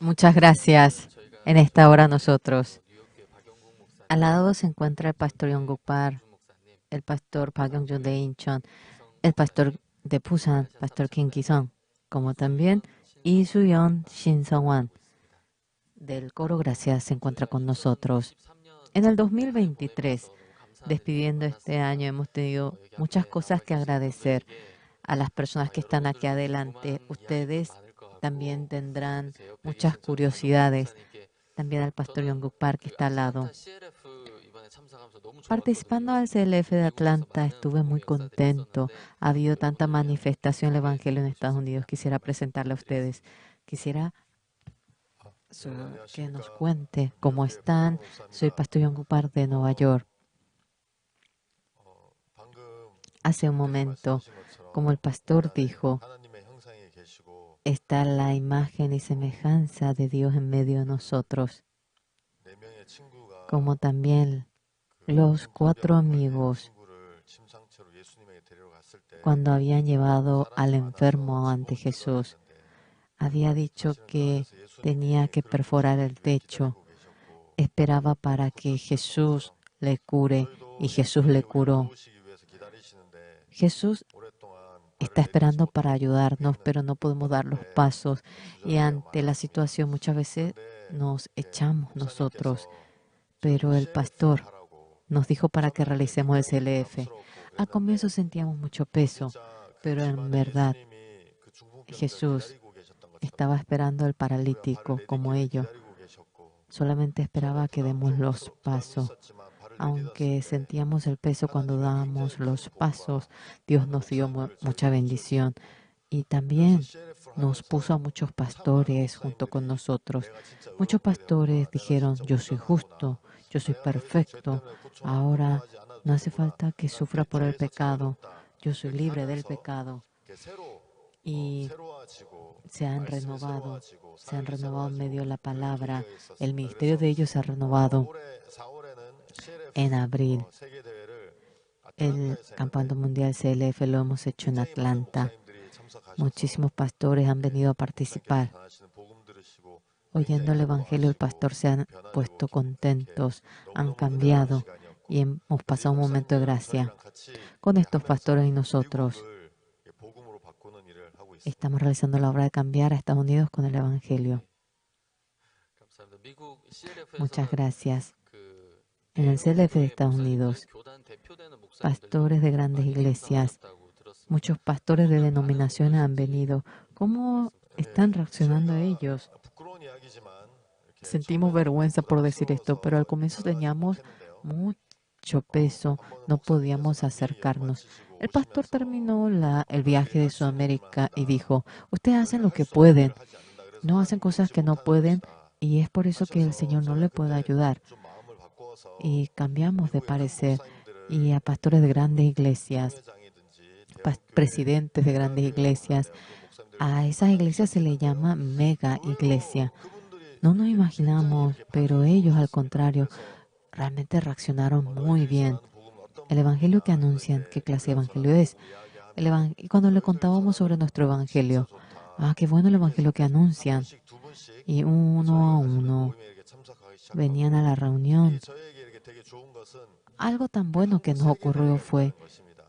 Muchas gracias. En esta hora nosotros. Al lado se encuentra el pastor Yongguk Par, el pastor Park Young-jun de Incheon, el pastor de Busan, pastor Kim Ki-sung, como también Lee Su-yeon, Shin Sung-wan del coro Gracias se encuentra con nosotros. En el 2023, despidiendo este año, hemos tenido muchas cosas que agradecer a las personas que están aquí adelante. Ustedes también tendrán muchas curiosidades. También al pastor Yongguk Park que está al lado. Participando al CLF de Atlanta, estuve muy contento. Ha habido tanta manifestación del Evangelio en Estados Unidos. Quisiera presentarle a ustedes. Quisiera que nos cuente cómo están. Soy pastor Yongguk Park de Nueva York. Hace un momento, como el pastor dijo, está la imagen y semejanza de Dios en medio de nosotros, como también los 4 amigos cuando habían llevado al enfermo ante Jesús. Había dicho que tenía que perforar el techo. Esperaba para que Jesús le cure y Jesús le curó. Jesús está esperando para ayudarnos, pero no podemos dar los pasos. Y ante la situación muchas veces nos echamos nosotros. Pero el pastor nos dijo para que realicemos el CLF. Al comienzo sentíamos mucho peso, pero en verdad Jesús estaba esperando al paralítico como ellos. Solamente esperaba que demos los pasos. Aunque sentíamos el peso cuando dábamos los pasos, Dios nos dio mucha bendición. Y también nos puso a muchos pastores junto con nosotros. Muchos pastores dijeron, yo soy justo, yo soy perfecto. Ahora no hace falta que sufra por el pecado. Yo soy libre del pecado. Y se han renovado en medio de la palabra. El ministerio de ellos se ha renovado. En abril, el Campamento Mundial CLF lo hemos hecho en Atlanta. Muchísimos pastores han venido a participar. Oyendo el Evangelio, el pastor se han puesto contentos, han cambiado y hemos pasado un momento de gracia. Con estos pastores y nosotros estamos realizando la obra de cambiar a Estados Unidos con el Evangelio. Muchas gracias. En el CLF de Estados Unidos, pastores de grandes iglesias, muchos pastores de denominaciones han venido. ¿Cómo están reaccionando ellos? Sentimos vergüenza por decir esto, pero al comienzo teníamos mucho peso, no podíamos acercarnos. El pastor terminó el viaje de Sudamérica y dijo, ustedes hacen lo que pueden, no hacen cosas que no pueden y es por eso que el Señor no le puede ayudar. Y cambiamos de parecer y a pastores de grandes iglesias, presidentes de grandes iglesias, a esas iglesias se les llama mega iglesia. No nos imaginamos, pero ellos al contrario, realmente reaccionaron muy bien. El evangelio que anuncian, ¿qué clase de evangelio es? Y cuando le contábamos sobre nuestro evangelio, qué bueno el evangelio que anuncian. Y uno a uno venían a la reunión. Algo tan bueno que nos ocurrió fue,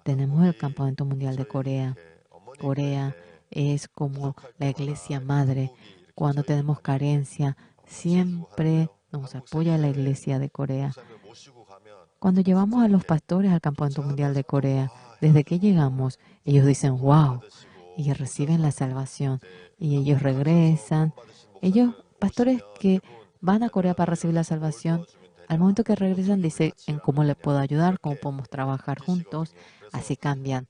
tenemos el Campamento Mundial de Corea. Corea es como la iglesia madre. Cuando tenemos carencia, siempre nos apoya la iglesia de Corea. Cuando llevamos a los pastores al Campamento Mundial de Corea, desde que llegamos, ellos dicen, wow, y reciben la salvación. Y ellos regresan. Ellos, pastores que van a Corea para recibir la salvación, al momento que regresan dicen en cómo le puedo ayudar, cómo podemos trabajar juntos. Así cambian.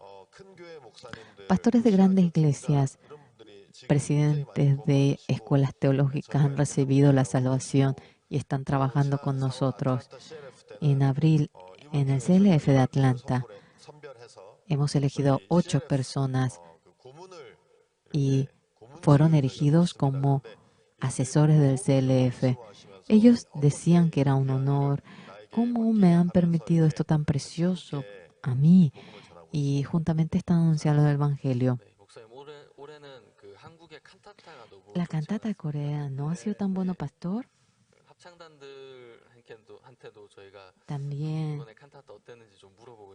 Pastores de grandes iglesias, presidentes de escuelas teológicas han recibido la salvación y están trabajando con nosotros. En abril, en el CLF de Atlanta, hemos elegido 8 personas y fueron elegidos como asesores del CLF. Ellos decían que era un honor. ¿Cómo me han permitido esto tan precioso a mí? Y juntamente están anunciando el Evangelio. La cantata de Corea no ha sido tan bueno, pastor. También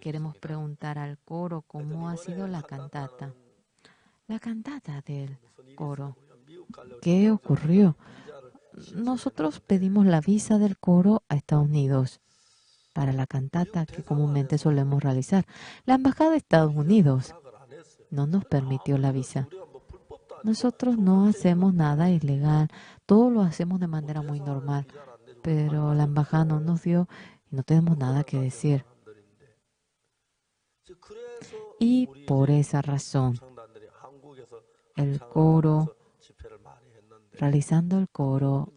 queremos preguntar al coro cómo ha sido la cantata. La cantata del coro. ¿Qué ocurrió? Nosotros pedimos la visa del coro a Estados Unidos para la cantata que comúnmente solemos realizar. La Embajada de Estados Unidos no nos permitió la visa. Nosotros no hacemos nada ilegal, todo lo hacemos de manera muy normal, pero la embajada no nos dio y no tenemos nada que decir. Y por esa razón, el coro, realizando el coro,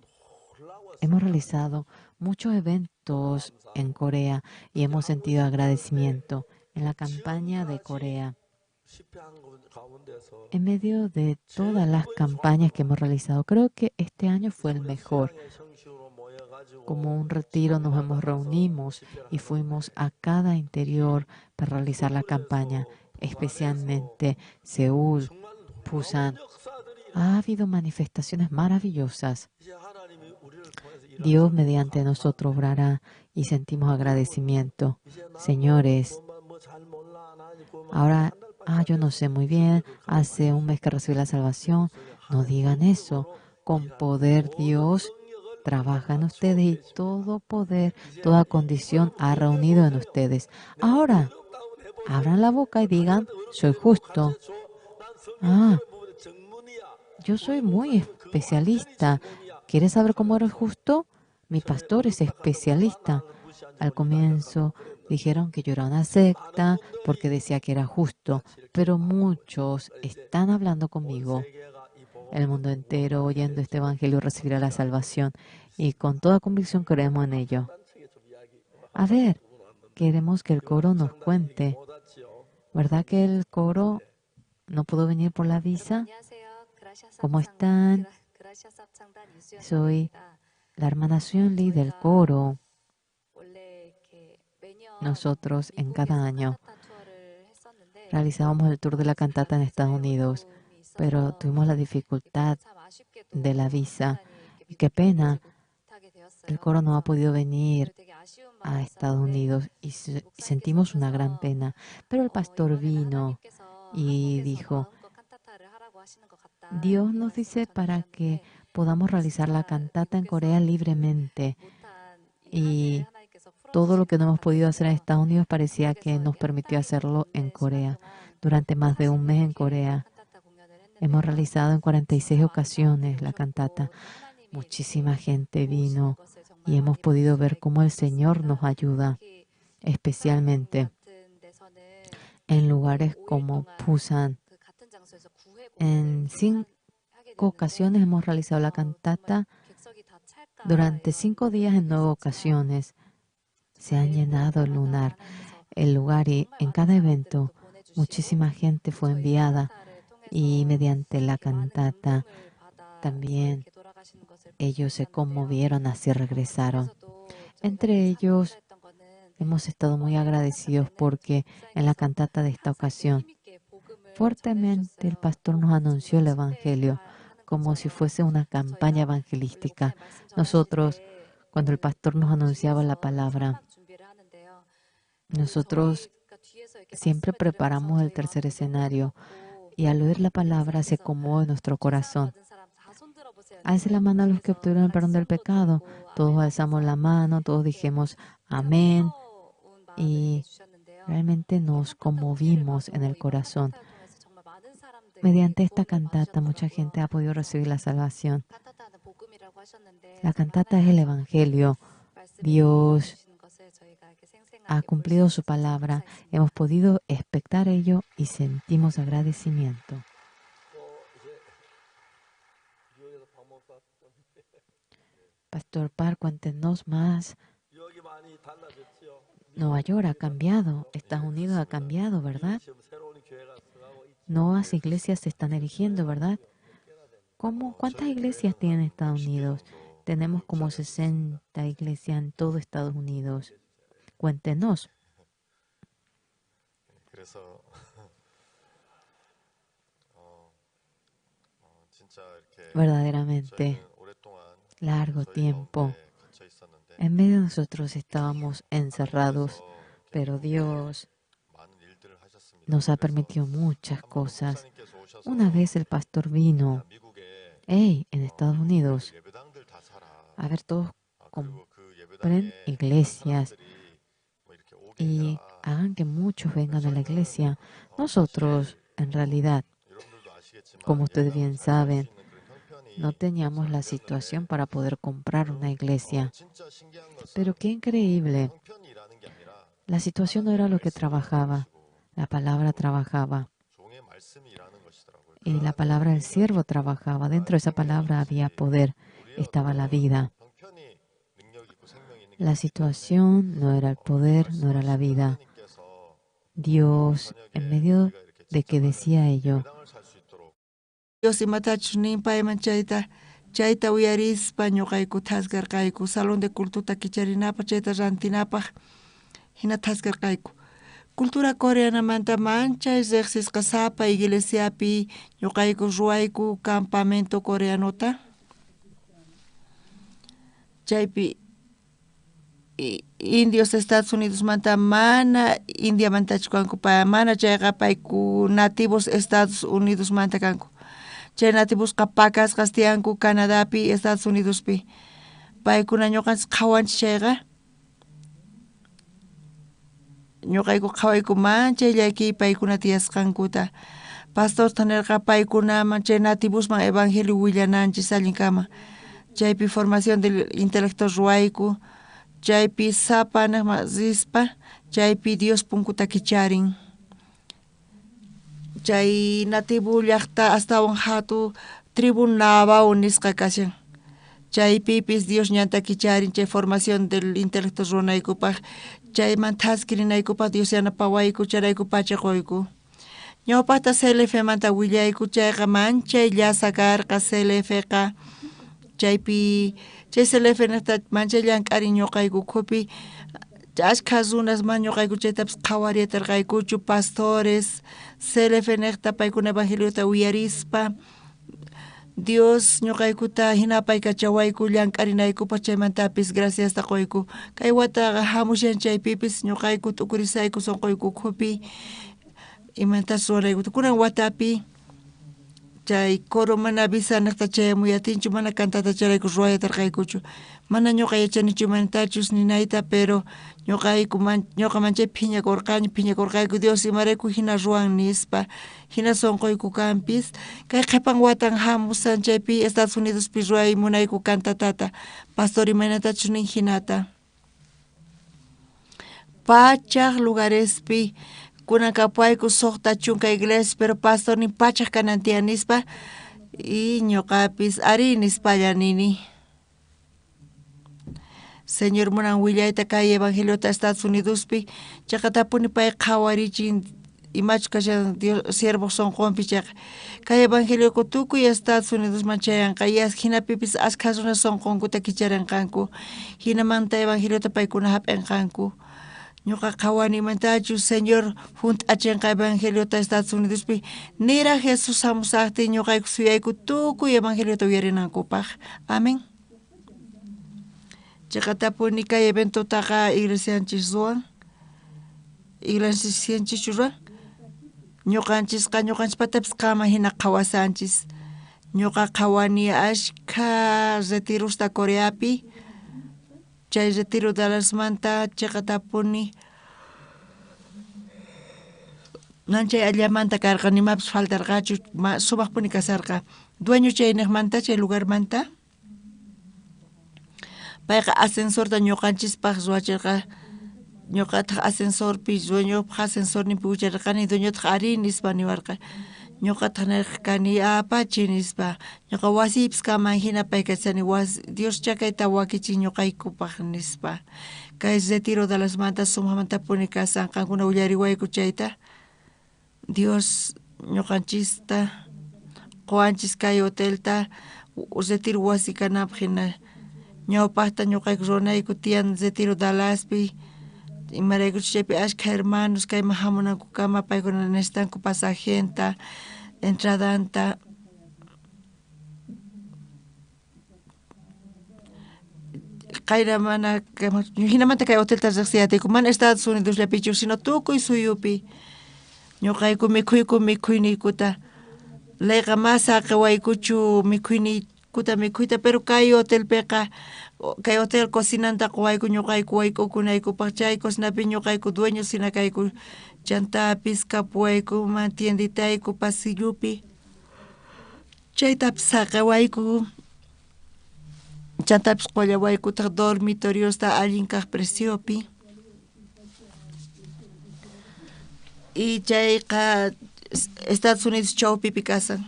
hemos realizado muchos eventos en Corea y hemos sentido agradecimiento en la campaña de Corea. En medio de todas las campañas que hemos realizado, creo que este año fue el mejor. Como un retiro nos reunimos y fuimos a cada interior para realizar la campaña, especialmente Seúl, Busan. Ha habido manifestaciones maravillosas. Dios mediante nosotros obrará y sentimos agradecimiento. Señores, ahora, yo no sé muy bien, hace un mes que recibí la salvación. No digan eso. Con poder Dios trabaja en ustedes y todo poder, toda condición ha reunido en ustedes. Ahora, abran la boca y digan, soy justo. Yo soy muy especialista. ¿Quieres saber cómo eres justo? Mi pastor es especialista. Al comienzo dijeron que yo era una secta porque decía que era justo, pero muchos están hablando conmigo. El mundo entero oyendo este evangelio recibirá la salvación y con toda convicción creemos en ello. A ver, queremos que el coro nos cuente. ¿Verdad que el coro no pudo venir por la visa? ¿Cómo están? Soy la hermana Lee del coro. Nosotros en cada año realizábamos el tour de la cantata en Estados Unidos, pero tuvimos la dificultad de la visa. Y qué pena, el coro no ha podido venir a Estados Unidos y sentimos una gran pena. Pero el pastor vino y dijo, Dios nos dice para que podamos realizar la cantata en Corea libremente. Y todo lo que no hemos podido hacer en Estados Unidos parecía que nos permitió hacerlo en Corea. Durante más de un mes en Corea hemos realizado en 46 ocasiones la cantata. Muchísima gente vino y hemos podido ver cómo el Señor nos ayuda, especialmente en lugares como Busan. En 5 ocasiones hemos realizado la cantata. Durante 5 días en 9 ocasiones se han llenado el lugar y en cada evento muchísima gente fue enviada y mediante la cantata también ellos se conmovieron, así regresaron. Entre ellos hemos estado muy agradecidos porque en la cantata de esta ocasión fuertemente el pastor nos anunció el Evangelio como si fuese una campaña evangelística. Nosotros, cuando el pastor nos anunciaba la palabra, nosotros siempre preparamos el tercer escenario y al oír la palabra se conmueve nuestro corazón. Alce la mano a los que obtuvieron el perdón del pecado. Todos alzamos la mano, todos dijimos amén y realmente nos conmovimos en el corazón. Mediante esta cantata mucha gente ha podido recibir la salvación. La cantata es el Evangelio. Dios ha cumplido su palabra. Hemos podido expectar ello y sentimos agradecimiento. Pastor Park, cuéntenos más. Nueva York ha cambiado, Estados Unidos ha cambiado, ¿verdad? Nuevas iglesias se están erigiendo, ¿verdad? ¿Cuántas iglesias tiene Estados Unidos? Tenemos como 60 iglesias en todo Estados Unidos. Cuéntenos. Verdaderamente, largo tiempo, en medio de nosotros estábamos encerrados, pero Dios nos ha permitido muchas cosas. Una vez el pastor vino, en Estados Unidos, a ver, todos compren iglesias y hagan que muchos vengan a la iglesia. Nosotros, en realidad, como ustedes bien saben, no teníamos la situación para poder comprar una iglesia. Pero qué increíble. La situación no era lo que trabajaba. La palabra trabajaba. Y la palabra del siervo trabajaba. Dentro de esa palabra había poder. Estaba la vida. La situación no era el poder, no era la vida. Dios, en medio de que decía ello, Dios imatachu nimpayman chayta uyarispa ñuqayku thaskarqayku salón de cultuta kicharinapaq chayta rantinapaq hina thaskarqayku. Cultura coreanamanta manchay riqsisqa sapa iglesiapi ñuqayku ruwayku campamento coreanota. Chaypi indios Estados Unidos manta mana India mantachu kanku mana chayqa payku nativos Estados Unidos manta kanku. Chay nativos pacas castianku Canadapi Estados Unidospi. Paykuna ñuqanchis qhawanchis chayqa. Ñuqayku qhawayku manchay llaki paykuna tiyasqankuta. Pastor tanirqa paykunaman chay nativosman evangelio willananchis allinkama. Chaypi formación del intelecto ruwayku. Chaypi sapanaq rispa. Chaypi Dios punkuta kicharin. Chay nativo llaqta astawan hatu tribu Navajo nisqa kashan. Chaypipis Dios ñanta kicharin chay formación del intelecto runaykupaq. Chayman taskirinaykupaq Dios yanapawayku charayku pachaquyku. Ñawpaqta CLF manta willayku chayqa manchay llasa karqa CLFqa. Chaypi chay CLF naqta manchay llank'arin ñuqayku khupi ashkha runasman ñuqayku chaytapas qhawariyatarqaykuchu pastores CLF niqta paykuna evangeliota willarispa Dios ñuqaykuta hinapay kachawayku llank'arinaykupas chaymantapis graciasta quyku kay wataqa hamushan chaypipis ñuqayku tukurisayku sunquyku khupi imantas ruraykuta kunan watapi chay coro mana avisanaqta chayamuyatinchu mana cantata charayku ruwayatarqaykuchu mana ñuqa yachanichu manatachus ninayta pero ñuqa manchay phiñakurqayku Dios imarayku hina ruwan nispa hina sunquyku kanpis kay qhipan watan hamusan chaypi Estados Unidospi ruway munayku cantatata pastor imanatachus nin hinata pachaq lugarespi kunanqa payku suqta chunka iglesia pero pastor nin pachaq kanan tiyan nispa y ñuqapis ari nispalla nini. Señor munan willayta kay evangeliota Estados Unidospi chayqa tapuni pay qhawarichin imachu kashan Dios siervo sunqunpi chayqa kay evangelioku tukuy Estados Unidosman chayanqa hinapipis ashkha runa sunqunkuta kicharinqanku hinamanta evangeliota paykuna hap'inqanku. Ñuqa qhawanimantachu Señor hunt'achinqa evangeliota Estados Unidospi nira Jesús hamusaqtin ñuqayku suyayku tukuy evangeliota uyarinankupaq. Amén. Chayqa tapuni kay eventotaqa iglesianchis ruwan. Iglesianchis ruwan. Ñuqanchis patapis qama hina qhawasanchis. Ñuqa qhawani ashkha retirosta Coreapi. Chay retiro Dallasmanta chayqa tapuni manchay allamanta karqa nimapis faltarqachu sumaqpuni kasarqa dueño chay niqmanta chay lugarmanta payqa ascensorta ñuqanchispaq ruwachirqa ñuqataq ascensorpi dueñopaq ascensorninpi wicharirqani dueñotaq ari nispa niwarqa ñuqataq nirqani apachi nispa ñuqa wasipis kaman hina paykachani Dios chakayta wakichin ñuqaykupaq nispa kay retiro Dallasmanta sumaqmanta puni kasanqankuna willariwayku chayta Dios ñuqanchista quwanchis kay hotelta retiro wasi kanapaq hina ñawpaqta ñuqayku runayku tiyan retiro Dallaspi imaraykuchus chaypi ashkha hermanos kayman hamunankukama paykuna necesitanku pasajenta entradanta Kaira mana hinamanta kay hotel tasaqsiyatiku mana Estados Unidos llapichu sino tukuy suyupi ñuqayku mikhuyninikuta layqa masa qhiwaykuchu mikhuyta pero kay hotelpiqa kay hotel cocinanta quwayku ñuqayku wayk'ukunaykupaq chay cocinapi ñuqayku dueño sina kayku chantapis kapuwaykuman tienditayku pasillupi chaytapis saqewayku chantapis qollawaykutaq dormitoriosta allin kaq preciopi y chayqa Estados Unidos chawpipi kasan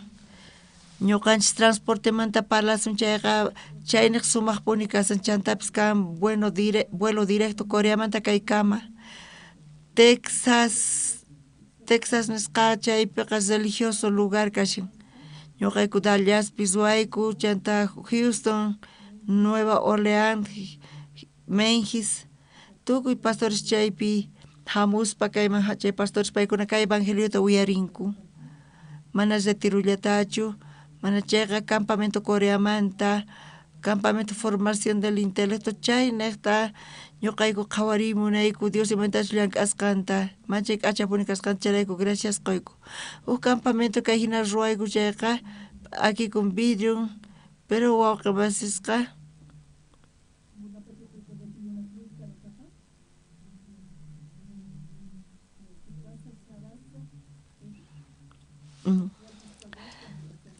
ñuqanchis transportemanta parlasun chayqa chayniq sumaqpuni kasan chantapis kan vuelo directo Coreamanta kaykama Texas nisqa chaypiqa religioso lugar kashan ñuqayku Dallaspis wayku chanta Houston Nueva Orleans Memphis tukuy pastores chaypi hamuspa kayman chay pastores paykuna kay evangeliota uyarinku mana retirullatachu mana chayqa campamento Coreamanta campamento formación del intelecto chay niqta ñuqayku qhawarimunayku Dios imantachu llank'asqanta manchay k'achapuni kasqanta chayrayku gracias qoyku campamento kay hina ruwayku chayqa aquí con vidrio pero wawqa basisqa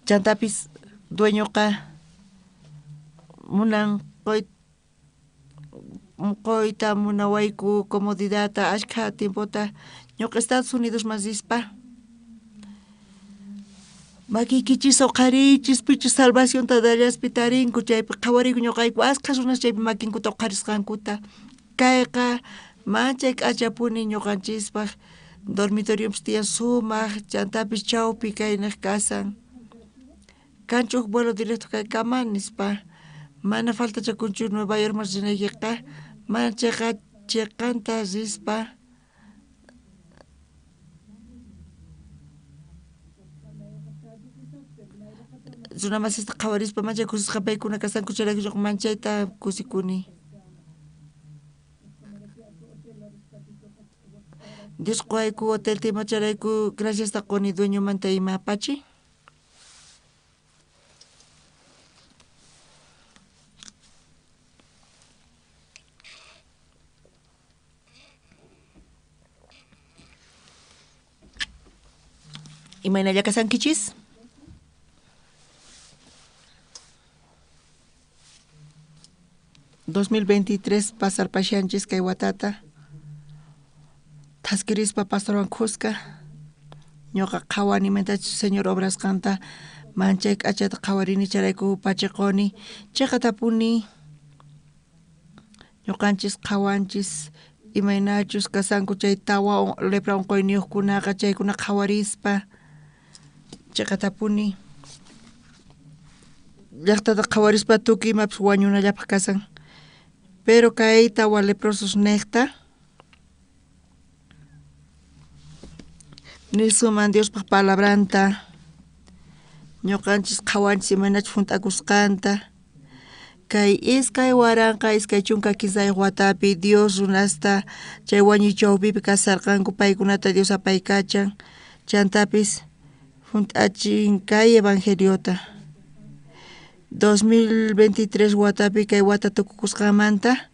chantapis dueñoqa munan qoyta munawayku comodidadta ashkha tiempota ñuqa Estados Unidos masispa makikichis uqharichis pichis salvación Dallaspi tarinku chaypi qhawariyku ñuqayku ashkha runas chaypi makinkuta uqharisqankuta kayqa manchay k'achapuni ñuqanchispaq dormitoriopis tiyan sumaq chantapis chawpi kayniq kasan kanchu vuelo directo kaykama nispa mana faltachakunchu Nueva York mas rinaykiqa mana chayqa chiqanta rispa runa masista qhawarispa manchay kusisqa paykuna kasanku chayrayku ñuqa manchayta kusikuni Dios qhawayku hotel timacharayku gracias taquni dueño manta ima apachi imaynalla kasankichis 2023 pasarpashanchis kay watata Tasquirispa pastoran Cusca ñuqa qhawanimantachus señor obras kanta manchay k'achata qhawarini charayku pachiquni chayqa tapuni ñuqanchis qhawanchis imaynachus kasanku chay tawa lepra unquyniyuqkunaqa chaykuna qhawarispa chayqa tapuni llaqtata qhawarispa tukuy imapis wañunallapaq kasan pero kay tawa leprosos niqta nisuman Diospaq palabranta ñuqanchis qhawanchis imanachus hunt'akusqanta kay iskay waranqa iskay chunka kisay watapi Dios runasta chay wañuy chawpipi kasarqanku paykunata Dios apaykachan chantapis hunt'achin kay evangeliota 2023 watapi kay wata tukukusqamanta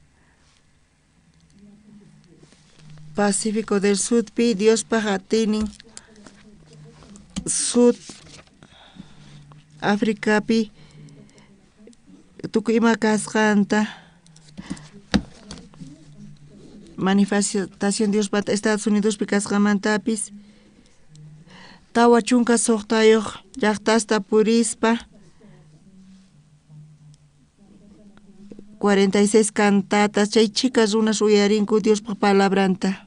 Pacífico del Sudpi Diospaq atinin Sud Africapi tukuy ima kasqanta manifestación Diospaq Estados Unidospi kasqamantapis tawa chunka suqtayuq llaqtasta purispa 46 cantatas chay chicas runas uyarinku Diospaq palabranta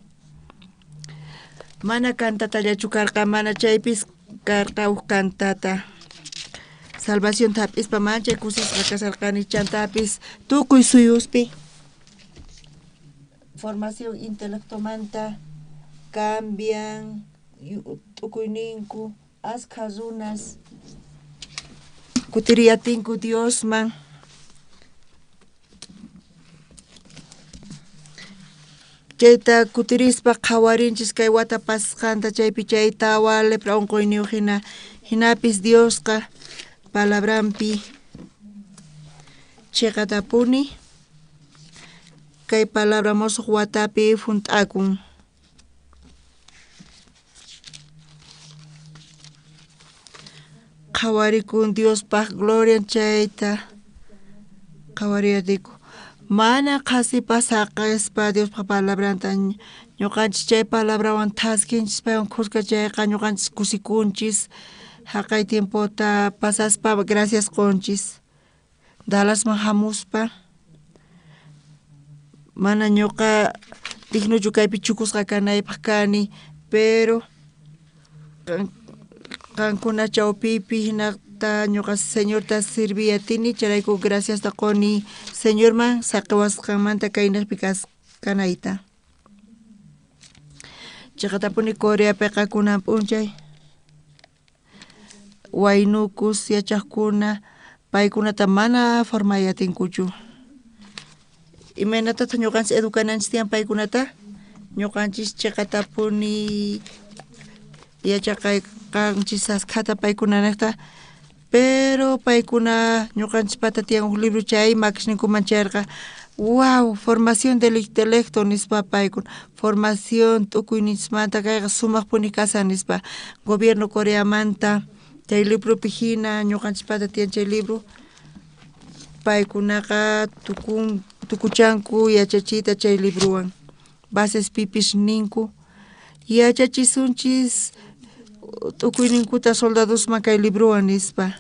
mana cantatallachu karqa mana chaypis karqa cantata salvación tapispa manchay kusisqa kasarqani chantapis tukuy suyuspi formación intelectomanta cambian tukuyninku ashkha runas kutiriyatinku Diosman chayta kutirispa qhawarinchis kay wata pasqanta chaypi chay tawa lepra unquyniw hinapis Diosqa palabrampi chiqatapuni kay palabra musuq watapi hunt'akun. Qhawarikun Diospaq gloria chayta qhawariyatiku. Mana qhasipas saqispa Diospa palabranta ñuqanchis chay palabrawan thaskinchis paywan qusqachayqa ñuqanchis kusikunchis haqay tiempota pasaspa gracias qunchis Dallasman hamuspa mana ñuqa dignuchu kaypi chukusqa kanaypaq kani pero qankuna chawpipi hinaqta ñuqa señorta sirviyatini charayku gracias quni señorman saqiwasqanmanta kaynaqpi kanayta. Chaqatapuni Coreapiqa kunan p'unchay waynukus yachaqkuna paykunata mana formayatinkuchu. Imaynatata ñuqanchis educananchis tiyan paykunata ñuqanchis chaqatapuni yachaqayqanchis askhata paykunanaqta pero paykuna ñuqanchis pata tiyan huk libro chay makishninkuman charqa wow formación del intelecto nispa paykuna formación t'ukuynismanta kayqa sumaqpuni kasan nispa gobierno Coreamanta chay libropi hina ñuqanchis pata tiyan chay libro paykunaqa tukuchanku yachachita chay libruwan bases pipish ninku yachachisunchis t'ukuyninkuta soldadosman kay libruwan nispa.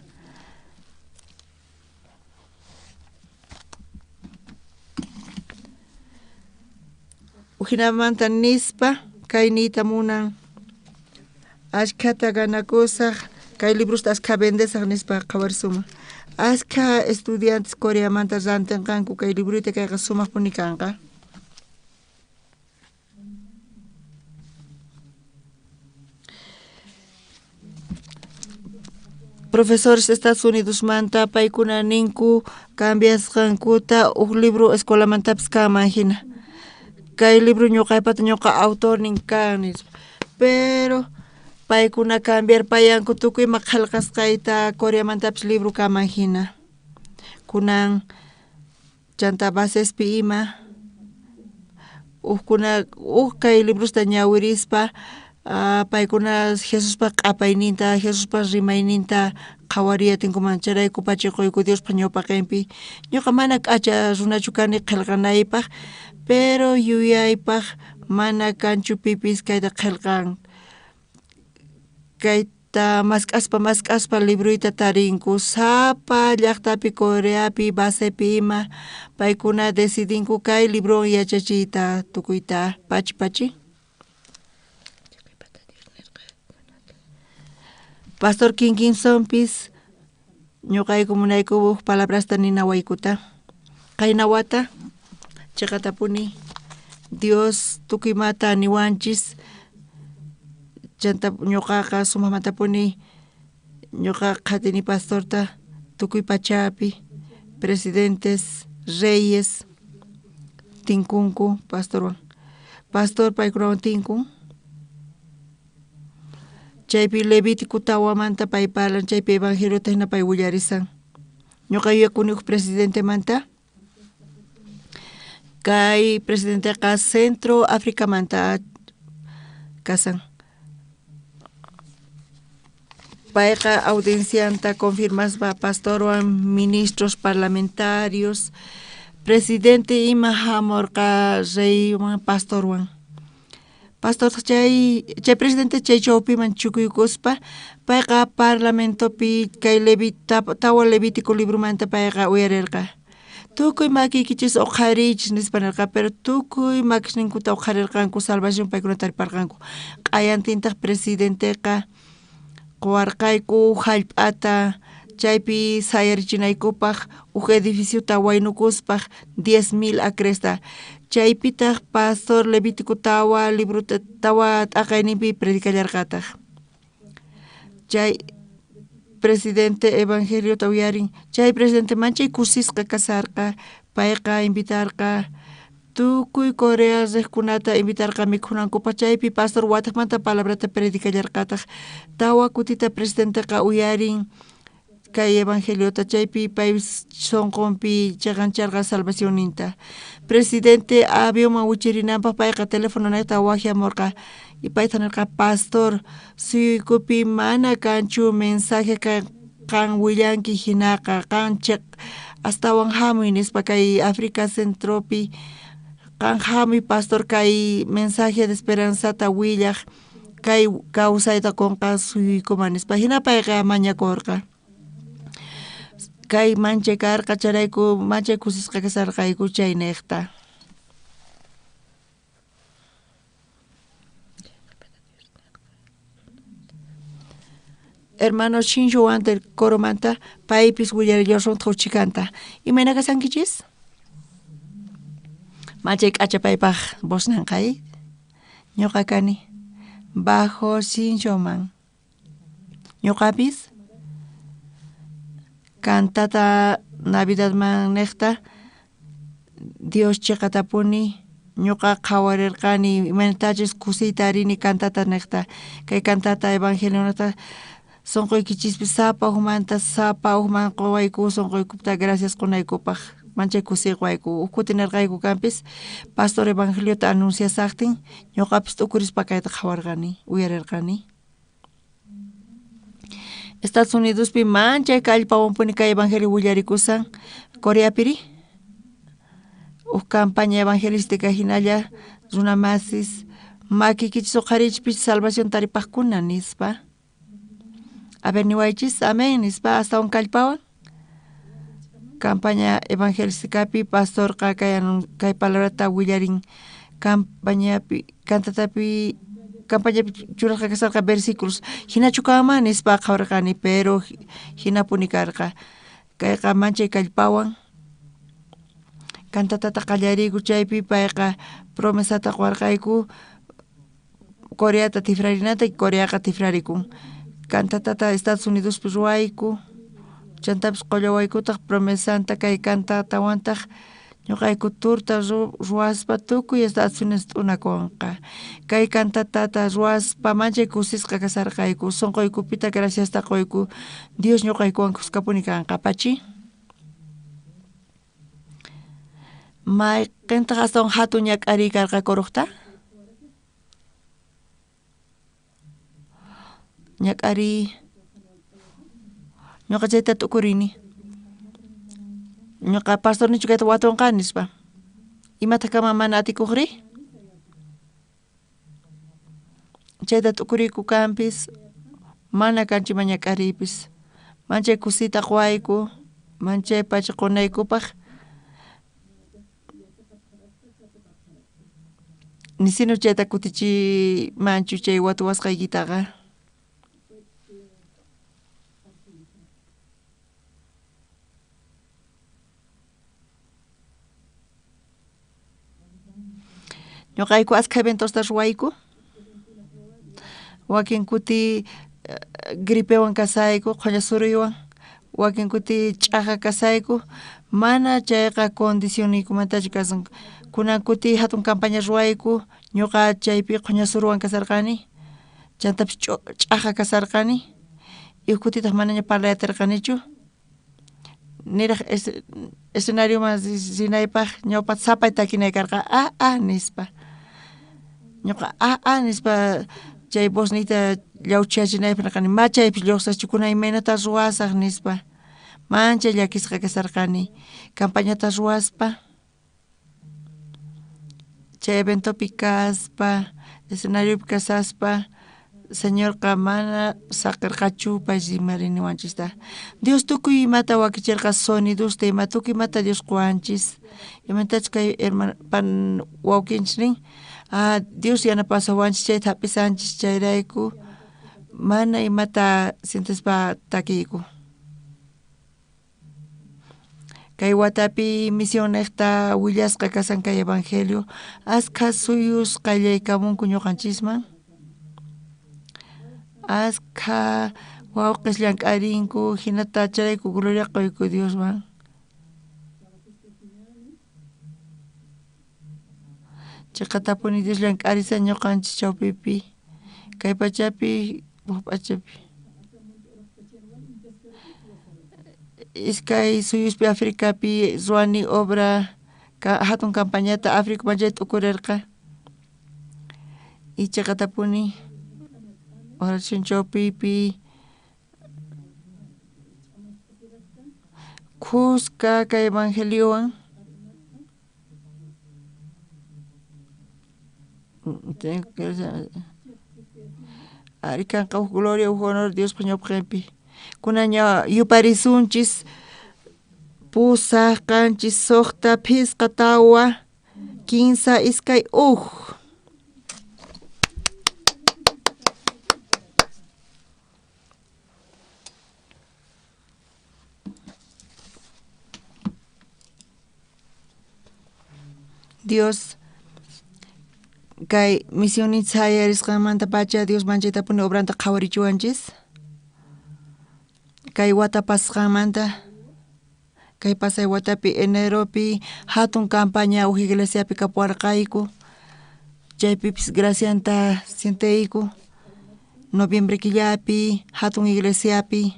Hinamanta nispa kay niyta munan ashkhata ganakusaq kay librusta ashkha vendesaq nispa qhawarisuma. Ashkha estudiantes Coreamanta rantinqanku kay libruyta kayqa sumaqpuni kanqa. Profesores Estados Unidos manta paykuna ninku cambiasqankuta huk libro escuelamantapis kanman hina. Kay libro ñuqaypata ñuqa autor nin kan nispa. Pero paykuna cambiar payanku tukuyma qillqasqayta Coreamantapis libro kanman hina. Kunan chanta basespi ima kay librosta ñawirispa paykuna Jesuspa q'apayninta Jesuspa rimayninta qhawariyatinkuman charayku pachiquyku Diospa ñawpaqinpi ñuqa mana k'acha runachu kani qillqanaypaq pero yuyaypaq mana kanchu pipis kayta qillqan kayta mask'aspa libruyta tarinku sapa llaqtapi Coreapi basepi ima paykuna decidinku kay libruwan yachachiyta tukuyta pachi Pastor Kim Kinsonpis ñuqayku munayku huk palabrasta nina waykuta qayna wata chiqatapuni Dios tukuymata niwanchis chanta ñuqaqa sumaqmantapuni ñuqa qhatini pastorta tukuy pachapi presidentes reyes tinkunku pastor paykunawan tinkun chaypi Levítico tawamanta pay palan chaypi evangeliota hina pay willarisan ñuqa yuyakuni huk presidente manta kay presidenteqa Centro África manta kasan payqa audiencianta confirmaspa pastorwan ministros parlamentarios presidente ima hamurqa reywan pastorwan pastor chay presidente chay chawpiman chukuykuspa payqa parlamentopi kay tawa Levítico libromanta payqa uyarirqa tukuy makikichis uqharichis nispa nirqa pero tukuy makishninkuta uqharirqanku salvación paykuna tariparqanku q'ayantintaq presidenteqa quwarqayku hallp'ata chaypi sayarichinaykupak huk edificiota waynukuspaq 10,000 acresta chaypitaq pastor Levítico tawa libruta tawa t'aqayninpi predicallarqataq chay presidente evangeliota uyarin chay presidente manchay kusisqa kasarqa payqa invitarqa tukuy Corea riqkunata invitarqami kunankupa chaypi pastor watakmanta palabrata predicallarqataq tawa kutita presidenteqa uyarin kay evangeliota chaypi paypis sonqonpi chaqancharqa salvacionninta presidente avionman wichirinanpaq payqa telefononayta wahyamurqa y paytanarqa pastor suyuykupi mana kanchu mensaje kan willanki hinaqa kanchik astawan hamuy nispa kay África Centropi kan hamuy pastor kay mensaje de esperanzata willaq kay kawsayta konqa suyuykuman nispa hina payqa mañakurqa kay manchay karqa charayku manchay kusisqa kasarqayku chay niqta. Hermano Shinjo ante Coromanta, paypis willarillorson tauchikanta. Imena kasankichis? Manchay k'achapaypaq bosnankay. Ñuqa kani bajo Shinjoman. Ñuqapis cantata Navidadman niqta Dios chiqatapuni ñuqa qhawarirqani imanatachis kusita rini cantata niqta kay cantata evangelionata sonqoykichispis sapa uhman qowayku sonqoykupta gracias qunaykupaq manchay kusiqwayku ukuti nirqayku kanpis pastor evangeliota anunciasaqtin ñuqapis t'ukurispa kayta qhawarqani uyarirqani Estados Unidospi manchay kallpawanpuni kay evangelio willarikusan Coreapiri campaña evangelística hinalla runamasis makikichis uqharichpis salvación taripaqkuna nispa a ver niwaychis amén nispa hasta un kallpawan campaña evangelísticapi pastor kay palabrata willarin campañapi cantatapi campaña churasqa kasarqa versículos hinachu kama nispa qhawarqani pero hinapuni karqa kayqa manchay kallpawan cantatata qallariku chaypi payqa promesata qwarqayku Coreata tifrarinata y Coreaqa tifrarikun cantatata Estados Unidospi ruwayku chantapis qollawaykutaq promesanta kay cantatawantaq ñuqayku turta ruwaspa tukuy Estados Unidos t'unakuwanqa kay cantatata ruwaspa manchay kusisqa kasarqayku sonqoykupita graciasta qoyku Dios ñuqaykuwan kuskapuni kanqa pachi mayqintaq astawan hatun ñak'ari karqa kuruqta ñak'ari ñuqa chayta t'ukurini ñuqa pastor nichu kayta watunqa nispa imata kama mana atikuqri chayta t'ukuriku kanpis mana kanchima ñak'ariypis manchay kusita qwayku manchay pacha qunaykupaq nisinu chayta kutichi manchu chay watuwasqaykitaqa ñuqayku askha eventosta ruwayku wakin kuti gripewan kasayku qolla suruywan wakin kuti ch'aqa kasayku mana chayqa condicioniykumantachu kasan kunan kuti hatun campaña ruwayku ñuqa chaypi qoña suruwan kasarqani chantapis ch'aqa kasarqani y kutitaq manaña parlayatirqanichu niraq escenarioman rinaypaq ñawpa sapay takinay karqa nispa ñuqa nispa chay voznita llawchachinaypaq nirqani machaypis lluqsaschu kunay imaynata ruwasaq nispa manchay llakisqa kasarqani campañata ruwaspa chay eventopi kaspa escenariopi kasaspa señorqa mana saqirqachu paysimarininwanchista Dios tukuy imata wakichirqa sonidusta ima tukuy imata Dios quwanchis imantachu kay hermano wawqinchis nin Dios yanapasawanchis chayta hapisanchis chayrayku mana imata sientespa takiyku kay watapi misión niqta willasqa kasan kay evangelio askha suyus qallaykamunku ñuqanchisman askha wawqis llank'arinku hinata charayku gloria qoyku Diosman chaqatapuni Dios llank'arisa ñuqanchis chawpipi kay pachapi pachapi iskay suyuspi Africapi ruani obra hatun campañata Africa manchayta t'ukurirqa y chaqatapuni oración chawpipi Cusca kay evangeliowan ari kanqa gloria honor Dios pañopqenpi kunaña yuparisunchis pusaq kanchis suqta phisqa tawa kinsa iskay Dios kay misioninchis hayarisqanmanta pacha Dios manchaytapuni obranta qhawarichiwanchis kay wata pasqanmanta kay pasay watapi eneropi hatun campaña iglesiapi kapuwarqayku chaypipis gracianta sintiyku noviembre killapi hatun iglesiapi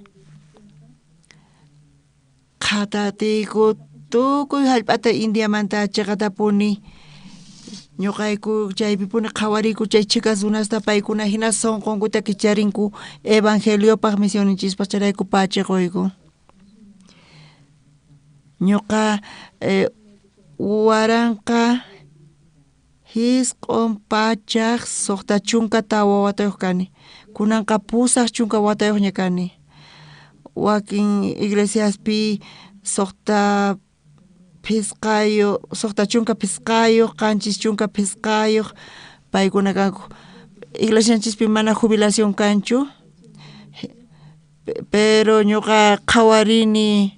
qhatatiyku tukuy hallp'ata Indiamanta chaqatapuni ñuqayku chaypipuni qhawariyku chay chicas runasta paykuna hina sunqunkuta kicharinku evangeliopaq misioninchikpas charayku pachiquyku ñuqa waranqa hisq'un pachaq suqta chunka tawa watayuq kani kunanqa pusaq chunka watayuqña kani wakin iglesiaspi suqta pisqayo suqta chunka pisqayo qanchis chunka pisqayo paykuna kanku iglesianchispi mana jubilación kanchu pero ñuqa qhawarini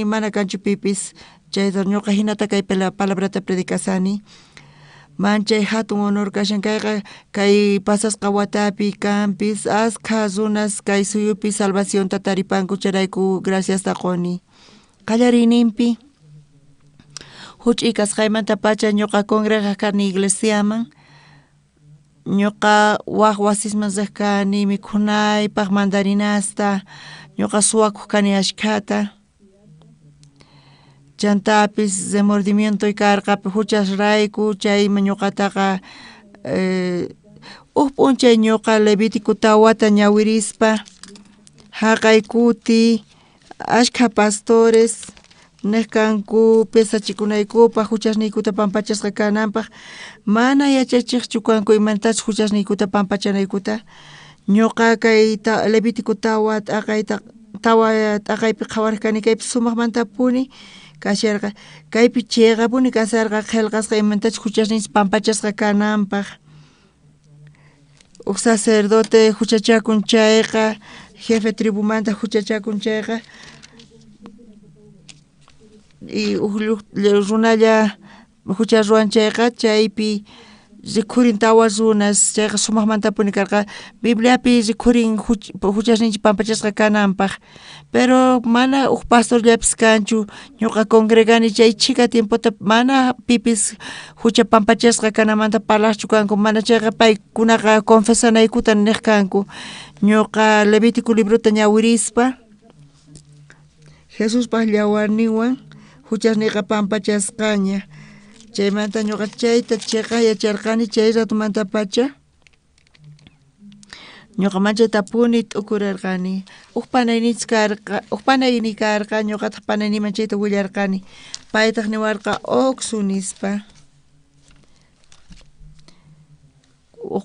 mana kanchu pipis chayta ñuqa hinata kay palabrata predikasani manchay hatun honor kashan kayqa kay pasasqa watapi kanpis askha runas kay suyupi salvacionta taripanku charayku gracias taquni qallariyninpi huch'uy kasqaymanta pacha ñuqa congregaq kani iglesiaman ñuqa waq wasisman riq kani mikhunaypaq mandarinasta ñuqa suwakuq kani ashkhata chantapis remordimientoy karqapi huchasrayku chayma ñuqataqa p'unchay ñuqa Levítico tawata ñawirispa haqay kuti ashkha pastores nehkanku pesachikunaykupaq huchasniykuta pampachasqa kananpaq mana yachachiqchu kanku imantachu huchasniykuta pampachanaykuta ñuqa kay Levítico tawa t'aqaypi qhawarqani kaypi sumaqmantapuni kasharqa kaypi chiqapuni kasarqa qillqasqa imantachu huchasninchis pampachasqa kananpaq sacerdote huchachakun chayqa jefe tribumanta huchachakun chayqa y runalla hucha ruwan chayqa chaypi rikhurin tawa runas chayqa sumaqmantapuni karqa Bibliapi rikhurin huchasninchik pampachasqa kananpaq pero mana pastorllapis kanchu ñuqa congregani chay chika tiempota mana pipis hucha pampachasqa kanamanta parlaqchu kanku mana chayqa paykunaqa confesanaykuta niq kanku ñuqa Levítico librota ñawirispa Jesuspaq llawarninwan huchasniqa pampachasqaña chaymanta ñuqa chayta yacharqani chay ratumanta pacha ñuqa manchaytapuni t'ukurarqani panayni karqa ñuqataq panayniman chayta willarqani paytaq niwarqa Oxu nispa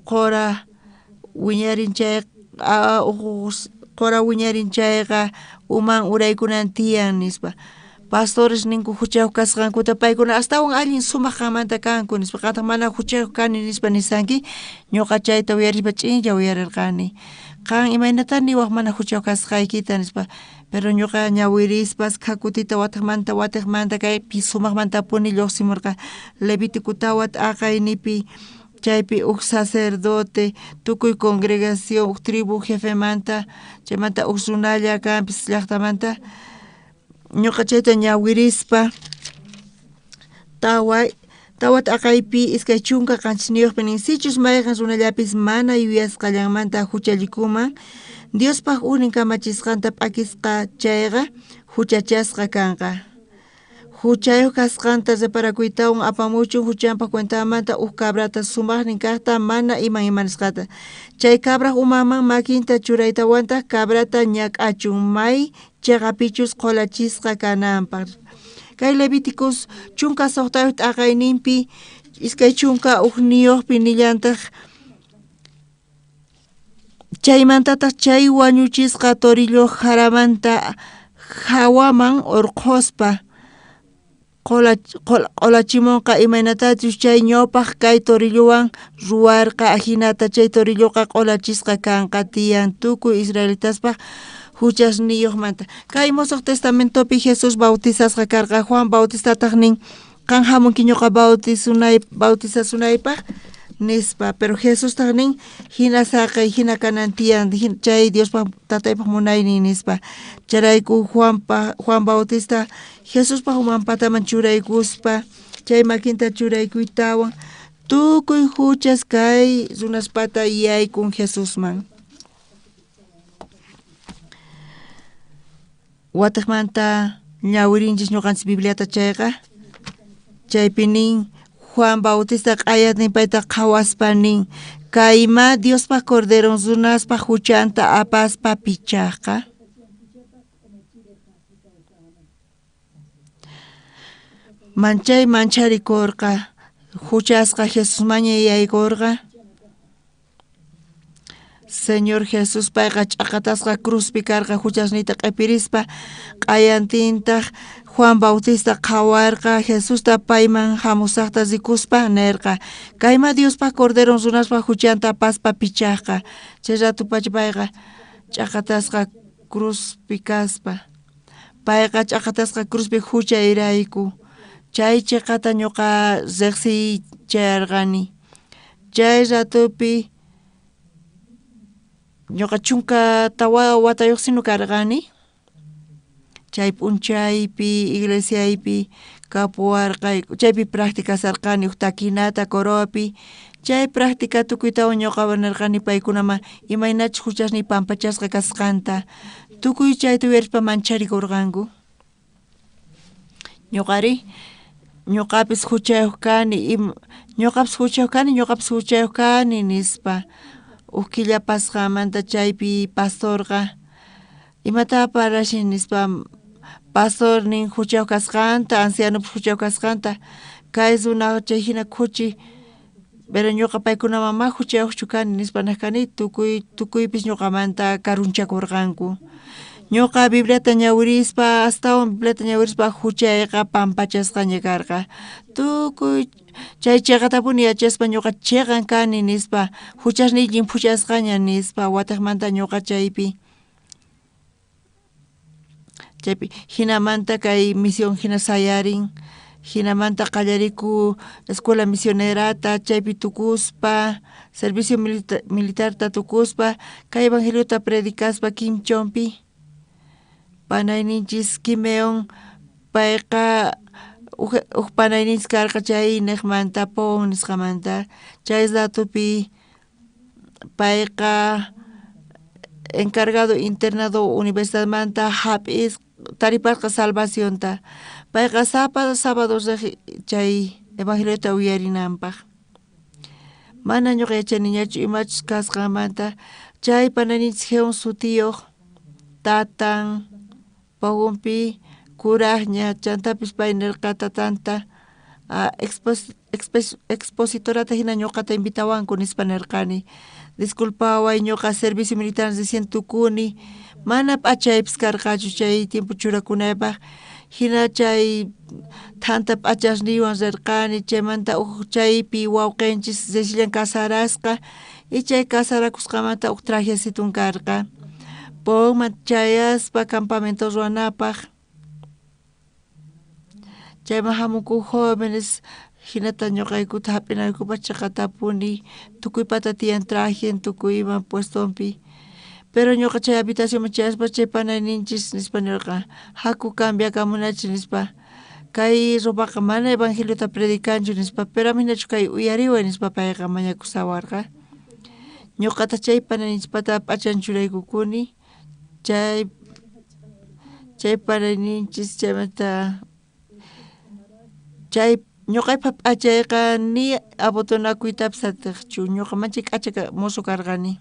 qora wiñarin chay qora wiñarin chayqa uman uraykunan tiyan nispa pastores ninku huchayuq kasqankuta paykuna astawan allin sumaq qanmanta kanku nispa qataq mana huchayuq kani nispa nisanki ñuqa chayta uyarispa ch'inlla uyarirqani qan imaynata niwaq mana huchayuq kasqaykita nispa pero ñuqa ñawirispas kutita watiqmanta kaypi sumaqmantapuni lluqsimurqa Levítico tawa t'aqaynipi chaypi sacerdote tukuy congregación tribu jefemanta chaymanta runalla kanpis llaqtamanta ñuqa chayta ñawirispa tawa Tawat akaypi iskay chunka qanchiniyuqpi nin sichus mayqan runallapis mana yuyasqallanmanta huchallikuman Diospaq unin kamachisqanta p'akisqa chayqa huchachasqa kanqa. Huchayuq kasqanta reparakuytawan apamuchun huchanpa cuentamanta cabrata sumaqnin kaqta mana imanisqata. Chay cabra umaman makinta churaytawanta cabrata ñak'achun may chiqapichus qolachisqa kananpaq. Kay Levíticos chunka suqtayuq t'aqayninpi iskay chunka uqniyuqpi nillantaq chaymantataq chay wañuchisqa torillo haramanta hawaman urquspa qolachimunqa imaynatachus chay ñawpaq kay torilluwan ruwarqa ahinata chay torilluqa qolachisqa kanqa tiyan tukuy israelitaspaq huchasniyuqmanta. Kay musuq testamentopi Jesús bautizasqa karqa Juan Bautistataq nin qan hamunkiñuqa bautizasunaypaq nispa, pero Jesús taqnin hina saqay hina kanan tiyan chay Diospaq tataypaq munaynin nispa. Charayku Juan Bautista Jesuspaq uman pataman churaykuspa chay makinta churaykuytawan tukuy huchas kay runaspata yaykun Jesusman. Wataqmanta ñawirinchis ñuqanchis Bibliata chayqa chaypi nin Juan Bautista q'ayatnin payta qhawaspa nin kayma Diospaq corderon runaspaq huchanta apaspa pichaqqa mancharikurqa huchasqa Jesusmaña yaykurqa Señor Jesús payqa ch'aqatasqa cruzpi karqa huchasniyta q'ipirispa q'ayantintaq Juan Bautista qhawarqa Jesusta payman hamusaqta rikuspa nirqa kayma Diospaq corderon runaspaq huchanta apaspa pichaqqa chay ratupacha payqa ch'aqatasqa cruzpi kaspa payqa ch'aqatasqa cruzpi huchayrayku chay chiqata ñuqa riqsiycharqani chay ratupi ñuqa chunka watayuq sinu karqani chay p'unchaypi iglesiaypi kapuwarqayku chaypi practicasarqani takinata coroapi chay practica tukuytawan ñuqa nirqani paykunaman imaynachus huchasniy pampachasqa kasqanta tukuy chayta uyarispa mancharikurqanku ñuqapis huchayuq kani ñuqapis huchayuq kani nispa ukilla pasqamanta chaypi pastorqa imata parashi nispa pastor nin huchayuq kasqanta ancianopis huchayuq kasqanta kay runa chay hina huchi pero ñuqa paykunaman ma huchayuqchu kani nispa nirqani tukuypis ñuqamanta karunchakurqanku ñuqa Bibliata ñawirispa astawan Bibliata ñawirispa huchayqa pampachasqaña karqa tukuy chay chiqatapuni yachaspa ñuqa chiqan kani nispa huchasniyllin puchasqaña nispa wataqmanta ñuqa chaypi hinamanta kay misión hina sayarin hinamanta qallariku escuela misionerata chaypi tukuspa servicio militarta tukuspa kay evangeliota predicaspa Kimchonpi panayninchis Kimeon payqa panayninchis karqa chay niqmanta Pon nisqamanta chay datupi payqa encargado internado universidadmanta hap'is taripasqa salvacionta payqa sábado chay evangeliota uyarinanpaq mana ñuqa yachaniñachu imachus kasqamanta chay panayninchis jeon sutiyuq tatan Pawunpi kuraqña chantapis pay nirqa tatanta expositorata hina ñuqata invitawanku nispa nirqani disculpaway ñuqa servicio militar recién tukuni mana p'achaypis karqachu chay tiempo churakunaypaq hina chay thanta p'achasniywan rirqani chaymanta chaypi wawqinchis Cecilia casarasqa y chay casarakusqamanta trajecitun karqa Ponman chayaspa campamento ruanapaq chayman hamuku jóvenes hinata ñuqaykuta hap'inaykupas chiqatapuni tukuy pata tiyan trajen tukuy ima puestonpi pero ñuqa chay habitacionman chayaspa chay panayninchis nispa nirqa haku cambiakamunachis nispa kay rupaqa mana evangeliota predicanchu nispa pero minachu kay uyariwa nispa payqa mañakusawarqa ñuqata chaypana nispata p'achan churaykukuni chaypana ninchis chaymanta chay ñuqaypa p'achayqa ni abotonakuytapas atiqchu ñuqa manchay k'acha musu karqani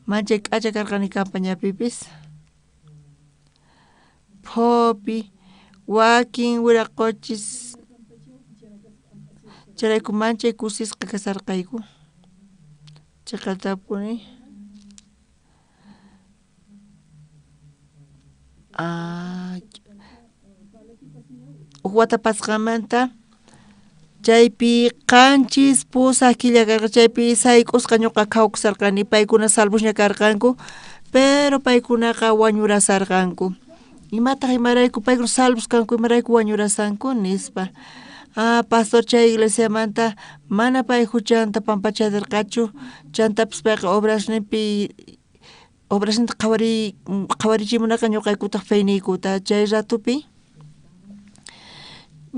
manchay k'acha karqani campañapipis phopi wakin wiraquchis charayku manchay kusisqa kasarqayku chaqatapuni wata pasqamanta chaypi qanchis pusaq killa karqa chaypi sayk'usqa ñuqa khawkusarqani paykuna salvusña karqanku pero paykunaqa wañurasarqanku imataq imarayku paykuna salvos kanku imarayku wañurasanku nispa pastor chay iglesiamanta mana pay huchanta pampachadirqachu chantapis payqa obrasninta qhawarichimunaqa ñuqaykutaq feyniykuta chay ratupi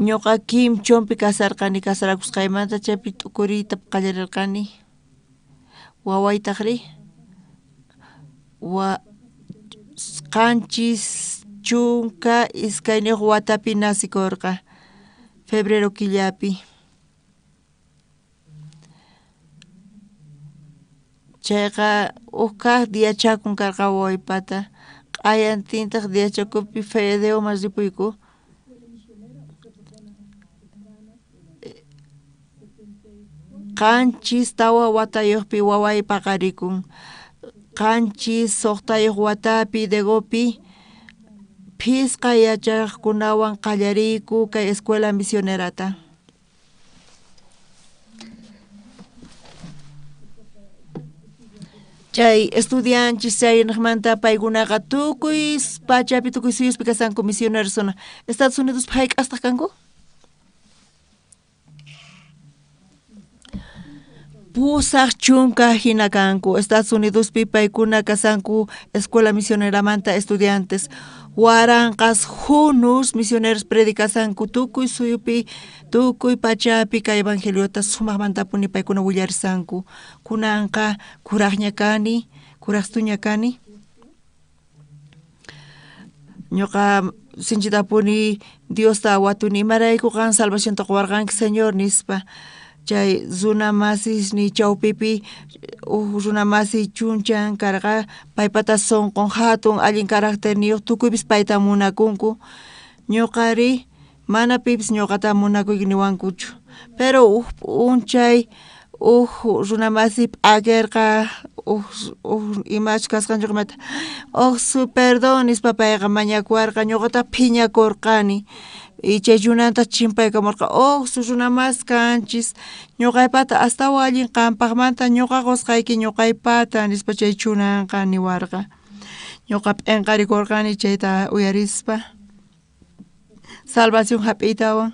ñuqa kimchonpi kasarqani kasarakusqaymanta chaypi t'ukuriyta qallarirqani wawaytaqri qanchis chunka iskayniyuq watapi nasikurqa febrero killapi chayqa kaq diachakun karqa wawaypata q'ayantintaq diachakupi Fedeumas ripuyku qanchis tawa watayuqpi waway paqarikun qanchis suqtayuq watapi Degopi phisqa yachaqkunawan qallariyku kay escuela misionerata chay estudianchis chaynaqmanta paykunaqa tukuy pachapi tukuy suyuspi kasanku misioneros suna Estados Unidos hayk'astaq kanku pusaq chunka hina kanku Estados Unidospi paykuna kasanku escuela misioneramanta estudiantes waranqas hunus misioneros predikasanku tukuy suyupi tukuy pachapi kay evangeliota sumaqmantapuni paykuna willarisanku kunanqa kuraqña kani kuraqstuña kani ñuqa sinchitapuni Diosta watuni imarayku qan salvacionta quwarqanki Señor nispa chay runamasis ni chawpipi runamasi chunchan karqa paypata sonqon hatun allin carácter niyuq tukuypis payta munakunku ñuqari mana pipis ñuqata munakuyki niwankuchu pero unchay runamasi p'akerqa imachu kasqanchukmanta su perdón nispa payqa mañakuwarqa ñuqata phiñakurqani y chay runanta chimpaykamurqa su runamas kanchis ñuqaypata astawan allin qampaqmanta ñuqa qusqayki ñuqaypata nispa chay chunanqa niwarqa ñuqa p'inqarikurqani chayta uyarispa salvación hap'iytawan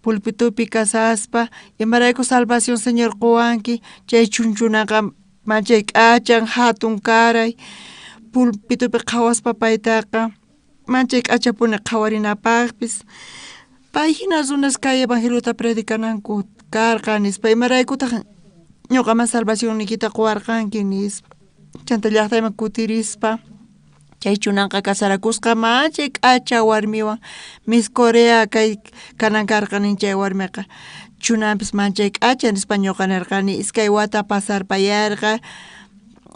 pulpitupi kasaspa imarayku salvación Señor quwanki chay chunchunaqa manchay k'achan hatun karay pulpitupi qhawaspa paytaqa manchay k'achapuni qhawarinapaqpis pay hina runas kay evangeliota predicananku karqa nispa imaraykutaq ñuqama salvación nikita quwarqanki nispa chanta llaqtayman kutirispa chay chunanqa kasarakusqa manchay k'acha warmiwan Miss Corea kay kanan karqanin chay warmiqa chunanpis manchay k'acha nispa ñuqa nirqani iskay wata pasarpayarqa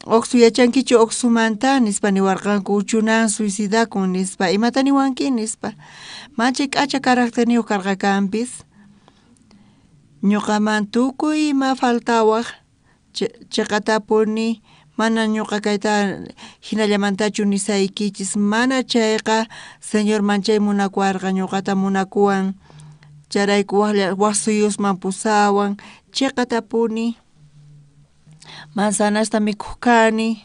oqsu yachankichu oqsumanta nispa niwarqanku chunan suicidakun nispa imata niwanki nispa manchay k'acha carácter niyuq karqa kanpis ñuqaman tukuy ima faltawaq chaqatapuni mana ñuqa kayta hinallamantachu nisaykichis mana chayqa Señor manchay munakuwarqa ñuqata munakuwan charayku waq suyusman pusawan chaqatapuni manzanasta mikuq kani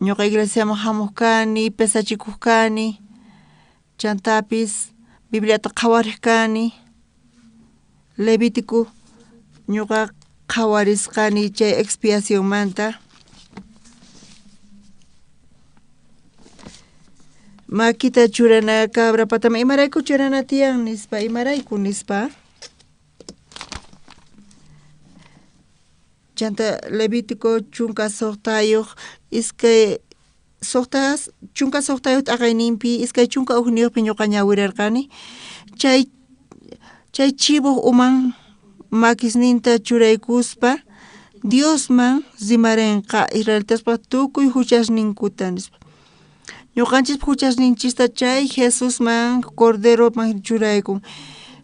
ñuqa iglesiaman hamuq kani pesachikuq kani chantapis Bibliata qhawariq kani Levítico ñuqa qhawarisqani chay expiacionmanta Makita churana cabra patama imarayku churana tiyan nispa imarayku nispa. Chanta Levítico chunka soqtayuq iskay soqtas chunka soqtayuq t'aqayninpi iskay chunka ugniyuqpi ñuqa ñawirarqani. Chay chibuq uman makisninta churaykuspa Diosman zimarenqa Israelitaspa tukuy huchasninkuta nispa. Ñuqanchis huchasninchista chay Jesusman Corderoman churaykun.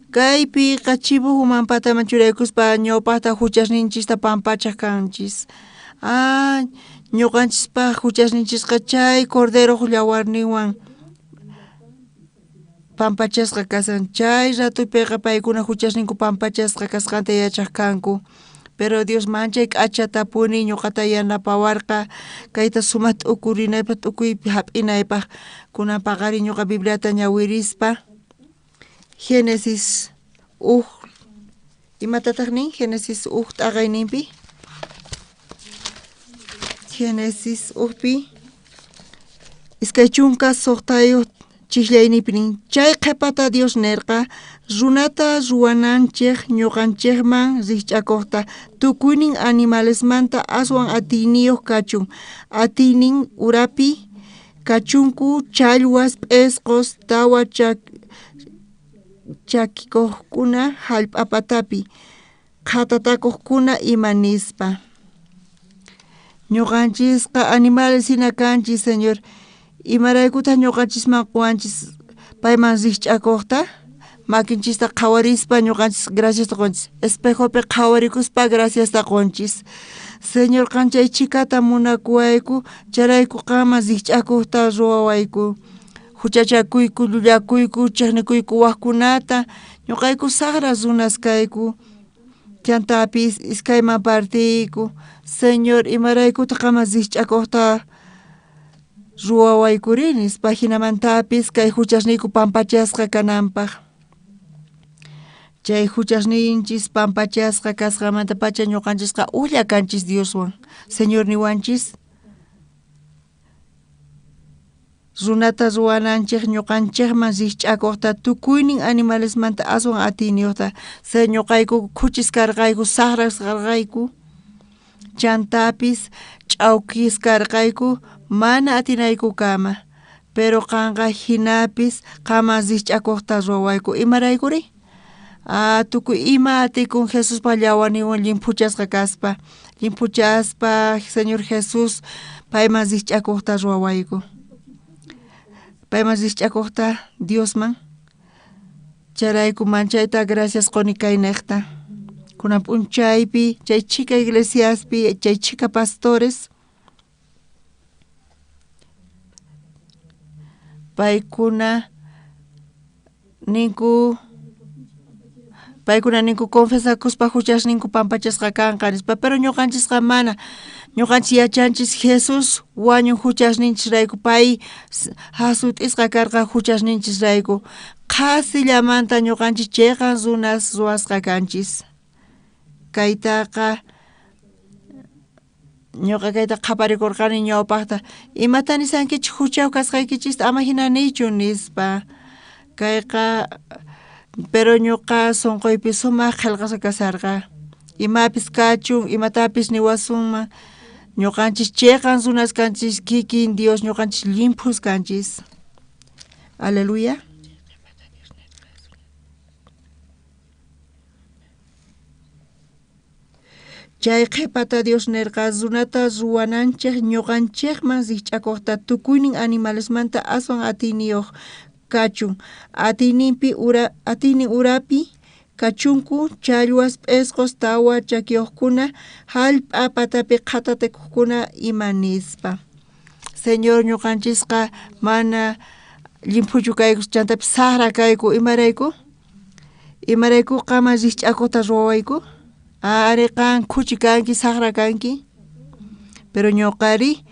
Kaypi chibuq uman pataman churaykuspa ñawpaqta huchasninchista pampachaq kanchis. Ñuqanchispa huchasninchisqa chay Cordero llawarninwan pampachasqa kasan. Chay ratupiqa paykuna huchasninku pampachasqa kasqanta yachaq kanku. Pero Dios manchay k'achatapuni ñuqata yanapawarqa kayta sumaq t'ukurinaypaq t'ukuypi hap'inaypaq kunan paqari ñuqa Bibliata ñawirispa Génesis imatataq nin Génesis t'aqayninpi Génesis iskay chunka soqtayuq chikllayniypi nin chay qhipata Dios nirqa runata ruwananchik ñuqanchikman rikch'akuqta tukuynin animalesmanta aswan atiyniyuq kachun. Atiynin urapi kachunku challwas p'isqus tawa chakikuqkuna hallp'apatapi qhatatakuqkuna ima nispa. Ñuqanchisqa animales hina kanchis Señor. Imaraykutaq ñuqanchisman quwanchis payman rikch'akuqta makinchista qhawarispa ñuqanchis graciasta qunchis. Espejopi qhawarikuspa graciasta qunchis. Señor qanchay chikata munakuwayku charayku qama rikch'akuqta ruwawayku. Huchachakuyku, llullakuyku, chiqnikuyku waqkunata ñuqayku saqra runas kayku. Chantapis iskayman partiyku. Señor imaraykutaq qama rikch'akuqta ruwawaykurinis paginamantapis kay huchasniyku pampachasqa kananpaq. Chay huchasninchis pampachasqa kasqamanta pacha ñuqanchisqa ulla kanchis Dioswan. Señor niwanchis runata ruwananchik ñuqanchikman rikch'akuqta tukuynin animalesmanta aswan atiyniyuqta. Ñuqayku khuchiskarqayku, saqraskarqayku, chantapis ch'awkiskarqayku mana atinayku kama. Pero qanqa hinapis qama rikch'akuqta ruwayku. Imaraykuri? Tukuy ima atikun Jesuspa llawarninwan llimpuchasqa kaspa. Llimpuchaspa Señor Jesus payman rikch'akuqta ruwawayku. Payman rikch'akuqta Diosman. Charayku manchayta gracias quni kay niqta. Kunan p'unchaypi, chay chika iglesiaspi, chay chika pastores paykuna ninku confesakuspa huchasninku pampachasqa kanqa nispa. Pero ñuqanchisqa mana. Ñuqanchis yachanchis Jesús wañun huchasninchisrayku pay hasut'isqa karqa huchasninchisrayku. Qasillamanta ñuqanchis chayqa runas ruwasqa kanchis. Kaytaqa ñuqa kayta qhaparikurqani ñawpaqta imata nisankichik huchaw kasqaykichista ama hina niychu nispa. Kayqa pero ñuqa sunquypi sumaq qillqasqa kasarqa. Imapis kachun, imatapis niwasunman ñuqanchis chayqa runas kanchis kikin Dios ñuqanchis limpus kanchis. Aleluya. Chay qhipata Dios nirqa runata ruwananchik ñuqanchikman rikch'akuqta tukuynin animalesmanta aswan atiyniyuq kachun. Atiynin urapi kachunku challwas p'isqus tawa chakiyuqkuna hallp'apatapi qhatatikuqkuna ima nispa. Señor ñuqanchisqa mana limpuchu kayku chantapis saqra kayku imarayku? Imarayku qama rikch'akuqta ruwawayku? Ari qan khuchi kanki, saqra kanki. Pero ñuqari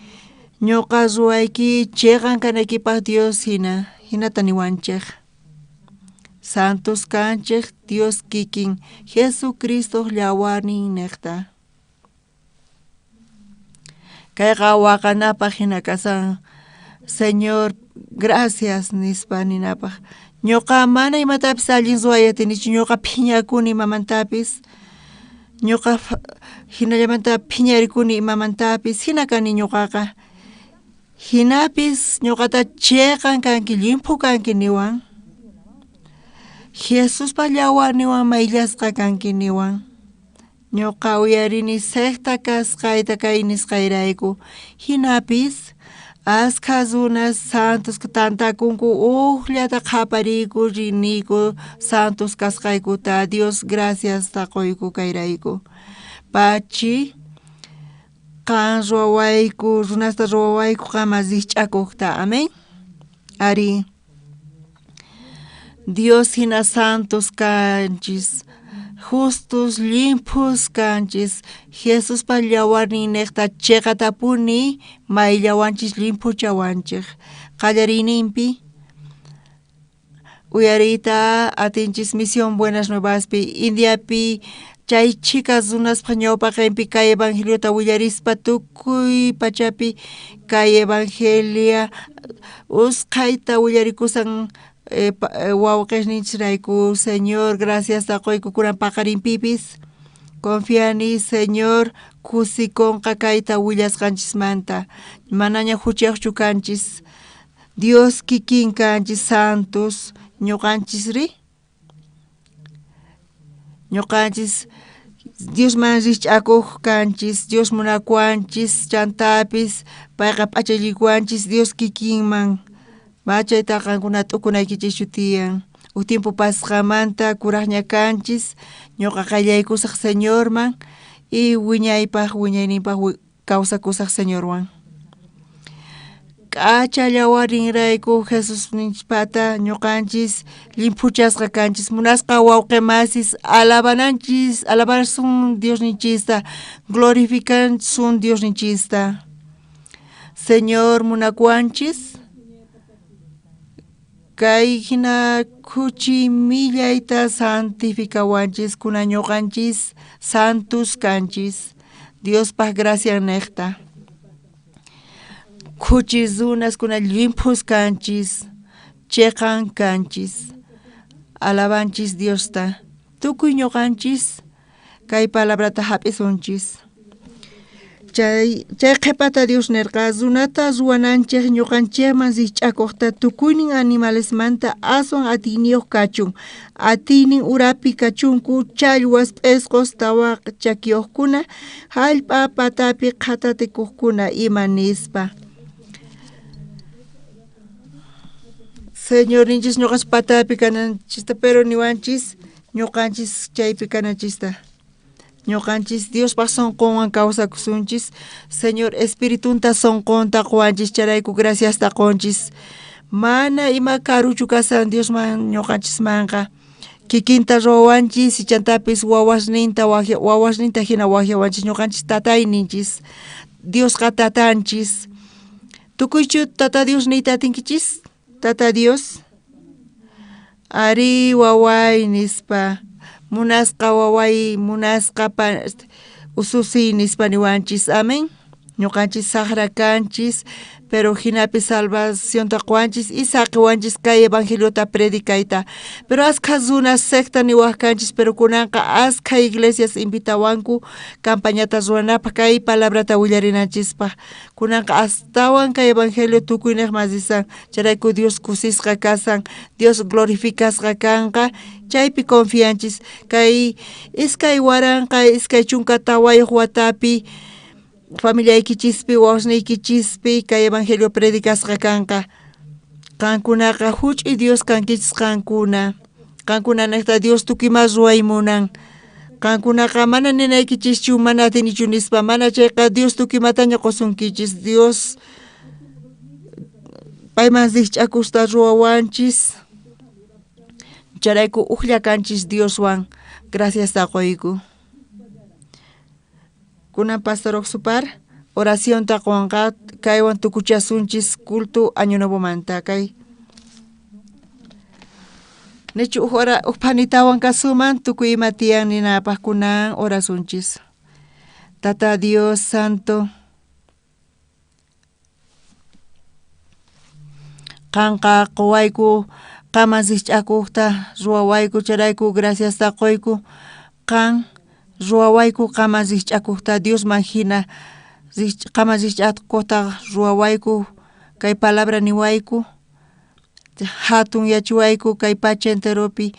ñuqa ruwayki chayqan kanaykipaq Dios hinata niwanchik. Santos kanchik Dios kikin Jesucristo llawarnin niqta. Kayqa waqanapaq hina kasan Señor, gracias nispa ninapaq. Ñuqa mana imatapis allin suwayatinichu, ñuqa phiñakuni imamantapis. Ñuqa hinallamanta phiñarikuni imamantapis, hina kani ñuqaqa. Hinapis ñuqata chayqan kanki, limpu kanki niwan. Jesuspa llawarniwan mayllasqa kanki niwan. Ñuqa uyarini sekta kasqayta kay nisqayrayku. Hinapis asqa runas santos tantakunku uqllata qhapariyku riniku santos kasqaykuta Dios gracias taquyku kayrayku. Pachi qan ruwawayku runasta ruwawayku qama rikch'akuqta. Amén. Ari Dios hina santos kanchis, justos, limpos kanchis, Jesús pa llawarnin nekta chekatapuni, may llawanchis limpo chawanchik. Qallarinimpi, uyarita atinchis misión Buenas Nuevas pi, Indiapi, chay chicas unas pañopa qempi kay evangeliota willarispa tukuy pachapi kay evangelia usqayta willarikusan wawqishninchirayku. Señor, gracias taquyku kunan paqarinpipis. Confiani, Señor, kusikonqa kayta willasqanchismanta. Manaña huchiyaqchu kanchis. Dios kikin kanchis santos. Ñuqanchisri. Ñuqanchis Dios man rikch'akuq kanchis. Dios munakuanchis chantapis. Payqa p'achallikuanchis Dios kikinman. Machayta qankuna t'ukunaykichischu tiyan. Tiempo pasqamanta kuraqña kanchis. Ñuqa qallaykusaq Señorman y wiñaypaq wiñayninpaq kawsakusaq Señorwan. K'acha llawarinrayku Jesus ninchpata ñuqanchis limpuchasqa kanchis. Munasqa wawqimasis alabarsun Dios ninchista, glorificansun Dios ninchista. Señor, munakuanchis kay hina kuchi millayta santificawanchis kuna ñuqanchis santos kanchis. Diospaq gracia nekta. Kuchis runas kuna limpos kanchis, cheqan kanchis. Alabanchis Diosta. Tukuy ñuqanchis kay palabrata hap'isunchis. Chay qhipata Dios nirqa runata ruwananchik ñuqanchikman rikch'akuqta tukuynin animalesmanta aswan atiniyuq kachun. Atinin urapi kachunku challwas p'isqos tawa chakiyuqkuna hallp'a patapi qhatatikuqkuna ima nispa. Señor ninchis ñuqanchis patapi kananchista pero niwanchis ñuqanchis chaypi kananchista. Ñuqanchis Diospaq sonqonwan kawsakusunchis. Señor Espiritunta sonqonta quwanchis charayku gracias taqunchis. Mana ima karuchu kasan Diosman ñuqanchismanqa. Kikinta ruwanchis ichantapis wawasninta hina waqllawanchis ñuqanchis tatayninchis. Diosqa tatanchis. Tukuychu tata Dios niyta atinkichis? Tata Dios. Ari waway nispa. Munasqa waway, munasqa ususi nispa niwanchis. Amén. Ñuqanchis saqra kanchis, pero hinapi salvación taquanchis y saqiwanchis kay evangeliota predicayta. Pero asqa runas secta niwaq kanchis, pero kunanqa asqa iglesias invitawanku campañata ruwanapaq kay palabrata willarinanchispa. Kunanqa astawan kay evangelio tukuyniq masisan. Charayku Dios kusisqa kasan, Dios glorificasqa kanqa. Chaypi confianchis kay iskay waranqa iskay chunka tawayuq watapi familiaykichispi wawsnaykichispi kay evangelio predicasqa kanqa. Qankunaqa huch'uy Dios kankichis qankuna. Qankuna nekta Dios tukimas ruwaymunan. Qankunaqa mana ninaykichischu mana atinichu nispa mana chayqa Dios tukimataña qusunkichis. Dios payman rikch'akusta ruwawanchis. Charayku uqlla kanchis Dioswan. Gracias taquyku. Kunan pastor Oxupar, oración taquanqa kaywan tukuchasunchis culto año nuevo manta kay. Nichu panitawan kasuman tukuy matian ninapaq kunan orasunchis. Tata Dios Santo, Kanka qowayku qama zich'akuqta ruwawayku charayku gracias taqoyku kan ruwawayku qama zich'akuqta Dios hina qama zich'akuqta ruwawayku kay palabra niwayku hatun yachiwayku kay pacha enteropi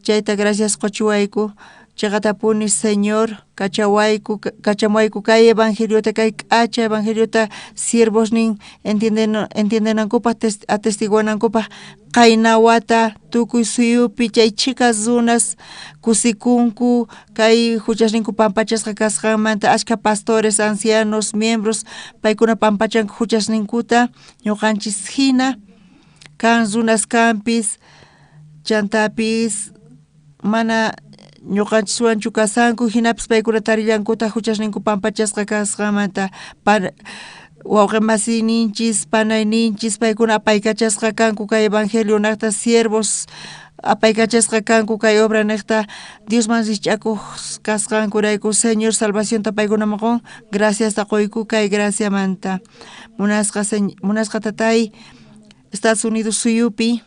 chayta gracias qochiwayku chaqatapuni Señor kachamuayku kay evangeliota kay k'acha evangeliota siervosnin entiendenankupaq atestiguanankupaq qayna wata tukuy suyupi chay chicas runas kusikunku kay huchasninku pampachasqa kasqanmanta ashka pastores ancianos miembros paykuna pampachanku huchasninkuta ñuqanchis hina kan runas kanpis chantapis mana ñuqanchis wanchu kasanku hinapis paykuna tarillankuta huchasninku pampachasqa kasqanmanta wawqi masiyninchis panayninchis paykuna apaykachasqa kanku kay evangelio naqta siervos apaykachasqa kanku kay obra naqta Diosman risch'akuq kasqankurayku Señor salvacionta paykunaman qun gracias taqoyku kay graciamanta munasqa tatay Estados Unidos suyupi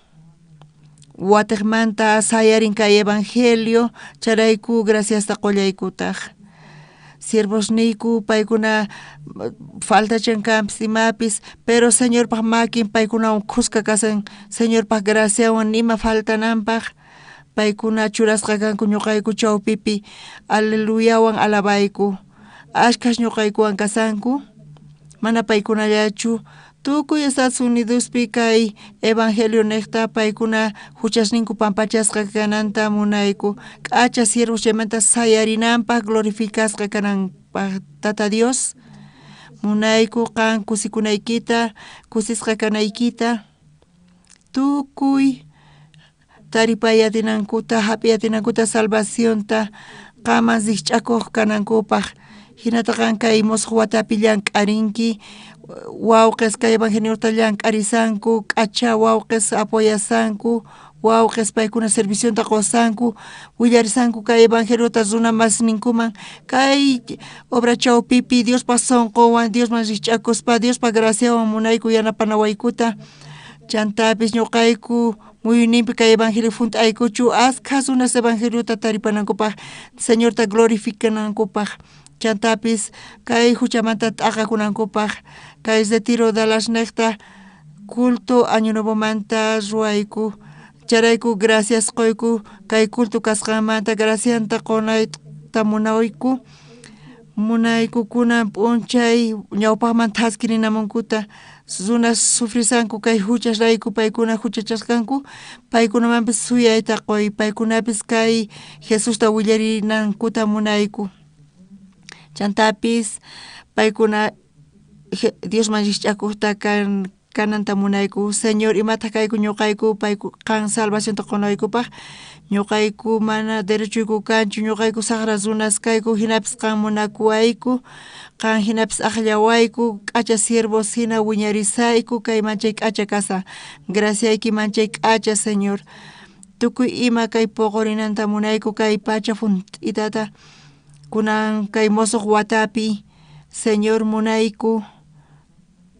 Watermanta sayarin kay evangelio charayku gracias taqollaykutaq siervos niku paykuna faltachan kanpis imapis pero Señor paq makin paykunawan qusqa kasan Señor paq graciawan nima faltananpaq paykuna churasqa kanku ñuqayku chawpipi aleluyawan alabayku ashkash ñuqaykuwan kasanku mana paykunallachu tukuy Estados Unidospi kay evangelio niqta paykuna huchasninku pampachasqa kananta munayku k'acha siervos chaymanta sayarinanpaq glorificasqa kananpaq tata Dios munayku qan kusikunaykita kusisqa kanaykita tukuy taripay atinankuta hapi atinankuta salvacionta qaman zich'akuq kanankupaq hinata qan kay musuq watapi llank'arinki wawqis kay evangeliota llank'arisanku k'acha wawqis apoyasanku wawqis paykuna servicionta qosanku willarisanku kay evangeliota runa masninkuman kay obra chawpipi Diospa sonqowan Diosman risch'akuspa Diospa graciawan munayku yanapanawaykuta chantapis ñuqayku muyunimpi kay evangelio funt'aykuchu asqa runas evangeliota taripanankupaq Señorta glorificanankupaq chantapis kay huchamanta t'aqakunankupaq kay retiro de las necta culto año nuevo manta ruayku charayku gracias qoyku kay culto kasqanmanta gracianta qunayta munayku kunan p'unchay ñawpaqmanta hask'irinamunkuta runas sufrisanku kay huchasrayku paykuna huchachasqanku paykunamanpis suyayta qoy paykunapis kay Jesusta willarinankuta munayku chantapis paykuna Diosman risch'akuqta kananta munayku Señor imata kayku ñuqayku payku qan salvacionta qunaykupaq ñuqayku mana derechuyku kanchu ñuqayku saqra runas kayku hinapis qan munakuwayku qan hinapis aqllawayku k'acha siervos hina wiñarisayku kay manchay k'acha kasa graciayki manchay k'acha Señor tukuy ima kay poqorinanta munayku kay pacha funt'itata kunan kay musuq watapi Señor munayku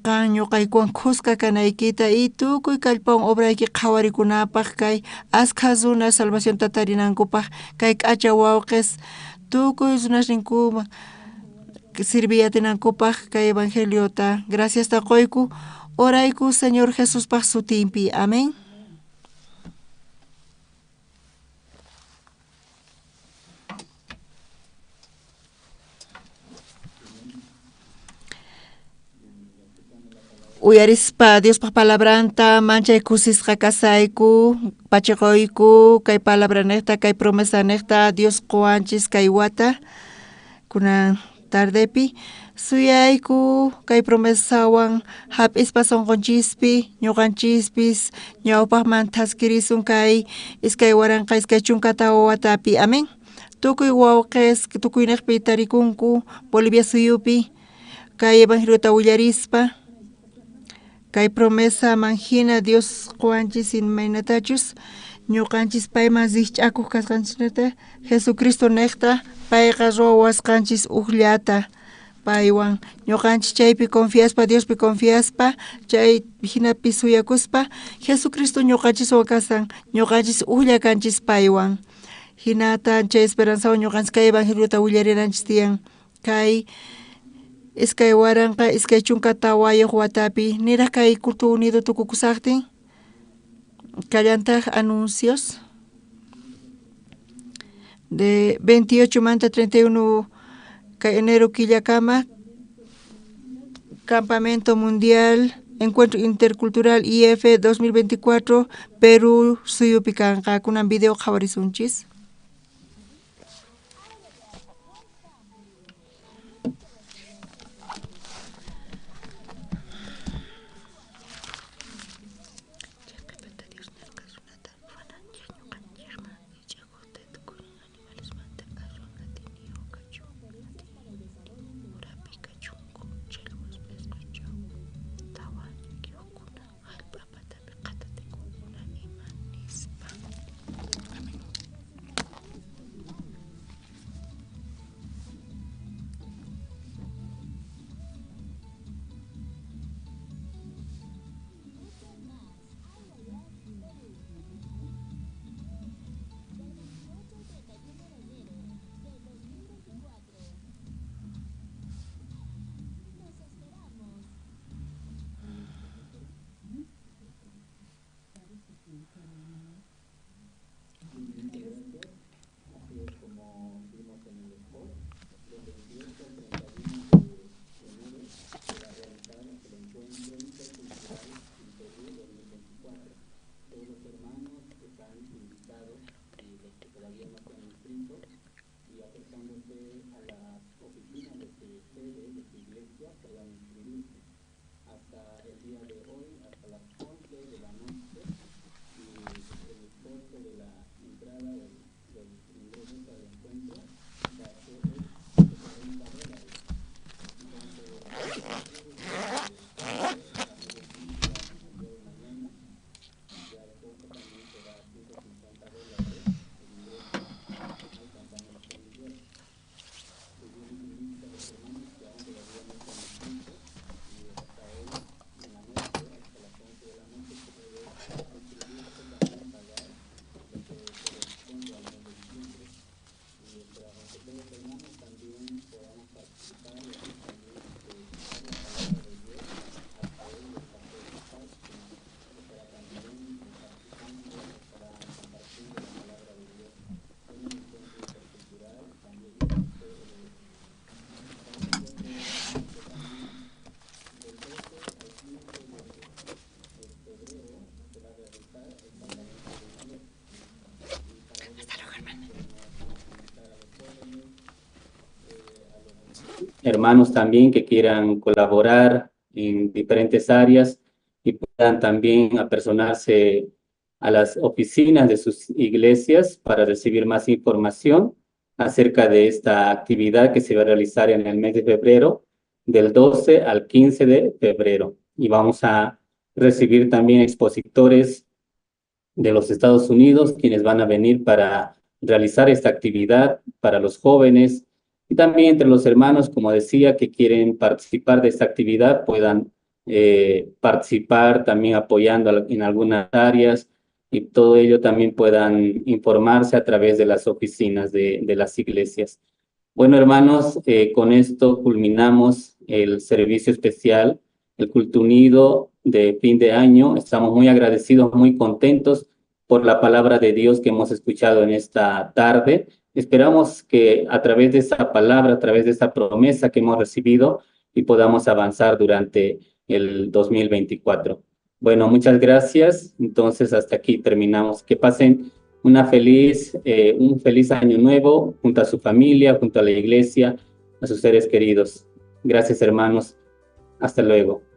qan ñuqaykuwan qusqa kanaykita y tukuy kallpawan obrayki qhawarikunapaq kay asqa runa salvacionta tarinankupaq kay k'acha wawqis tukuy runasninkuman sirviatinankupaq kay evangeliota gracias taqoyku orayku Señor Jesuspaq sutinpi amén. Uyarispa Diospaq palabranta manchay kusisqa kasayku pachiqoyku kay palabra niqta kay promesa niqta Dios quwanchis kay wata kunan tardepi suyayku kay promesawan hap'ispa sonqonchispi ñuqanchispis ñawpaqmanta hask'irisun kay iskay waranqa iskay chunkata watapi amén tukuy wawqis tukuy niqpi tarikunku Bolivia suyupi kay evangeliota willarispa kay promesa manhina Dios quwanchis imaynatachus ñuqanchis payman risch'akuq kasqanchisnata Jesucristo niqta payqa ruwasqanchis uqllata paiwan ñuqanchis chaypi confiaspa Diospi confiaspa chay hinapi suyakuspa Jesucristo ñuqanchis wakasan ñuqanchis ullakanchis paiwan hinata chay esperanzawan ñuqanchis kay evangeliota willarinanchis tiyan kay iskay waranqa iskay chunka tawayuq watapi niraq kay Culto Unido tukukusaqtin kallantaj anuncios de 28 manta 31 enero killakama Campamento Mundial Encuentro Intercultural IF 2024 Perú suyupi kanqa kunan video qhawarisunchis. Hermanos también que quieran colaborar en diferentes áreas y puedan también apersonarse a las oficinas de sus iglesias para recibir más información acerca de esta actividad que se va a realizar en el mes de febrero, del 12 al 15 de febrero. Y vamos a recibir también expositores de los Estados Unidos, quienes van a venir para realizar esta actividad para los jóvenes, y también entre los hermanos, como decía, que quieren participar de esta actividad, puedan participar también apoyando en algunas áreas, y todo ello también puedan informarse a través de las oficinas de las iglesias. Bueno, hermanos, con esto culminamos el servicio especial, el Culto Unido de fin de año. Estamos muy agradecidos, muy contentos por la palabra de Dios que hemos escuchado en esta tarde. Esperamos que a través de esa palabra, a través de esa promesa que hemos recibido, y podamos avanzar durante el 2024. Bueno, muchas gracias. Entonces, hasta aquí terminamos. Que pasen un feliz año nuevo junto a su familia, junto a la iglesia, a sus seres queridos. Gracias, hermanos. Hasta luego.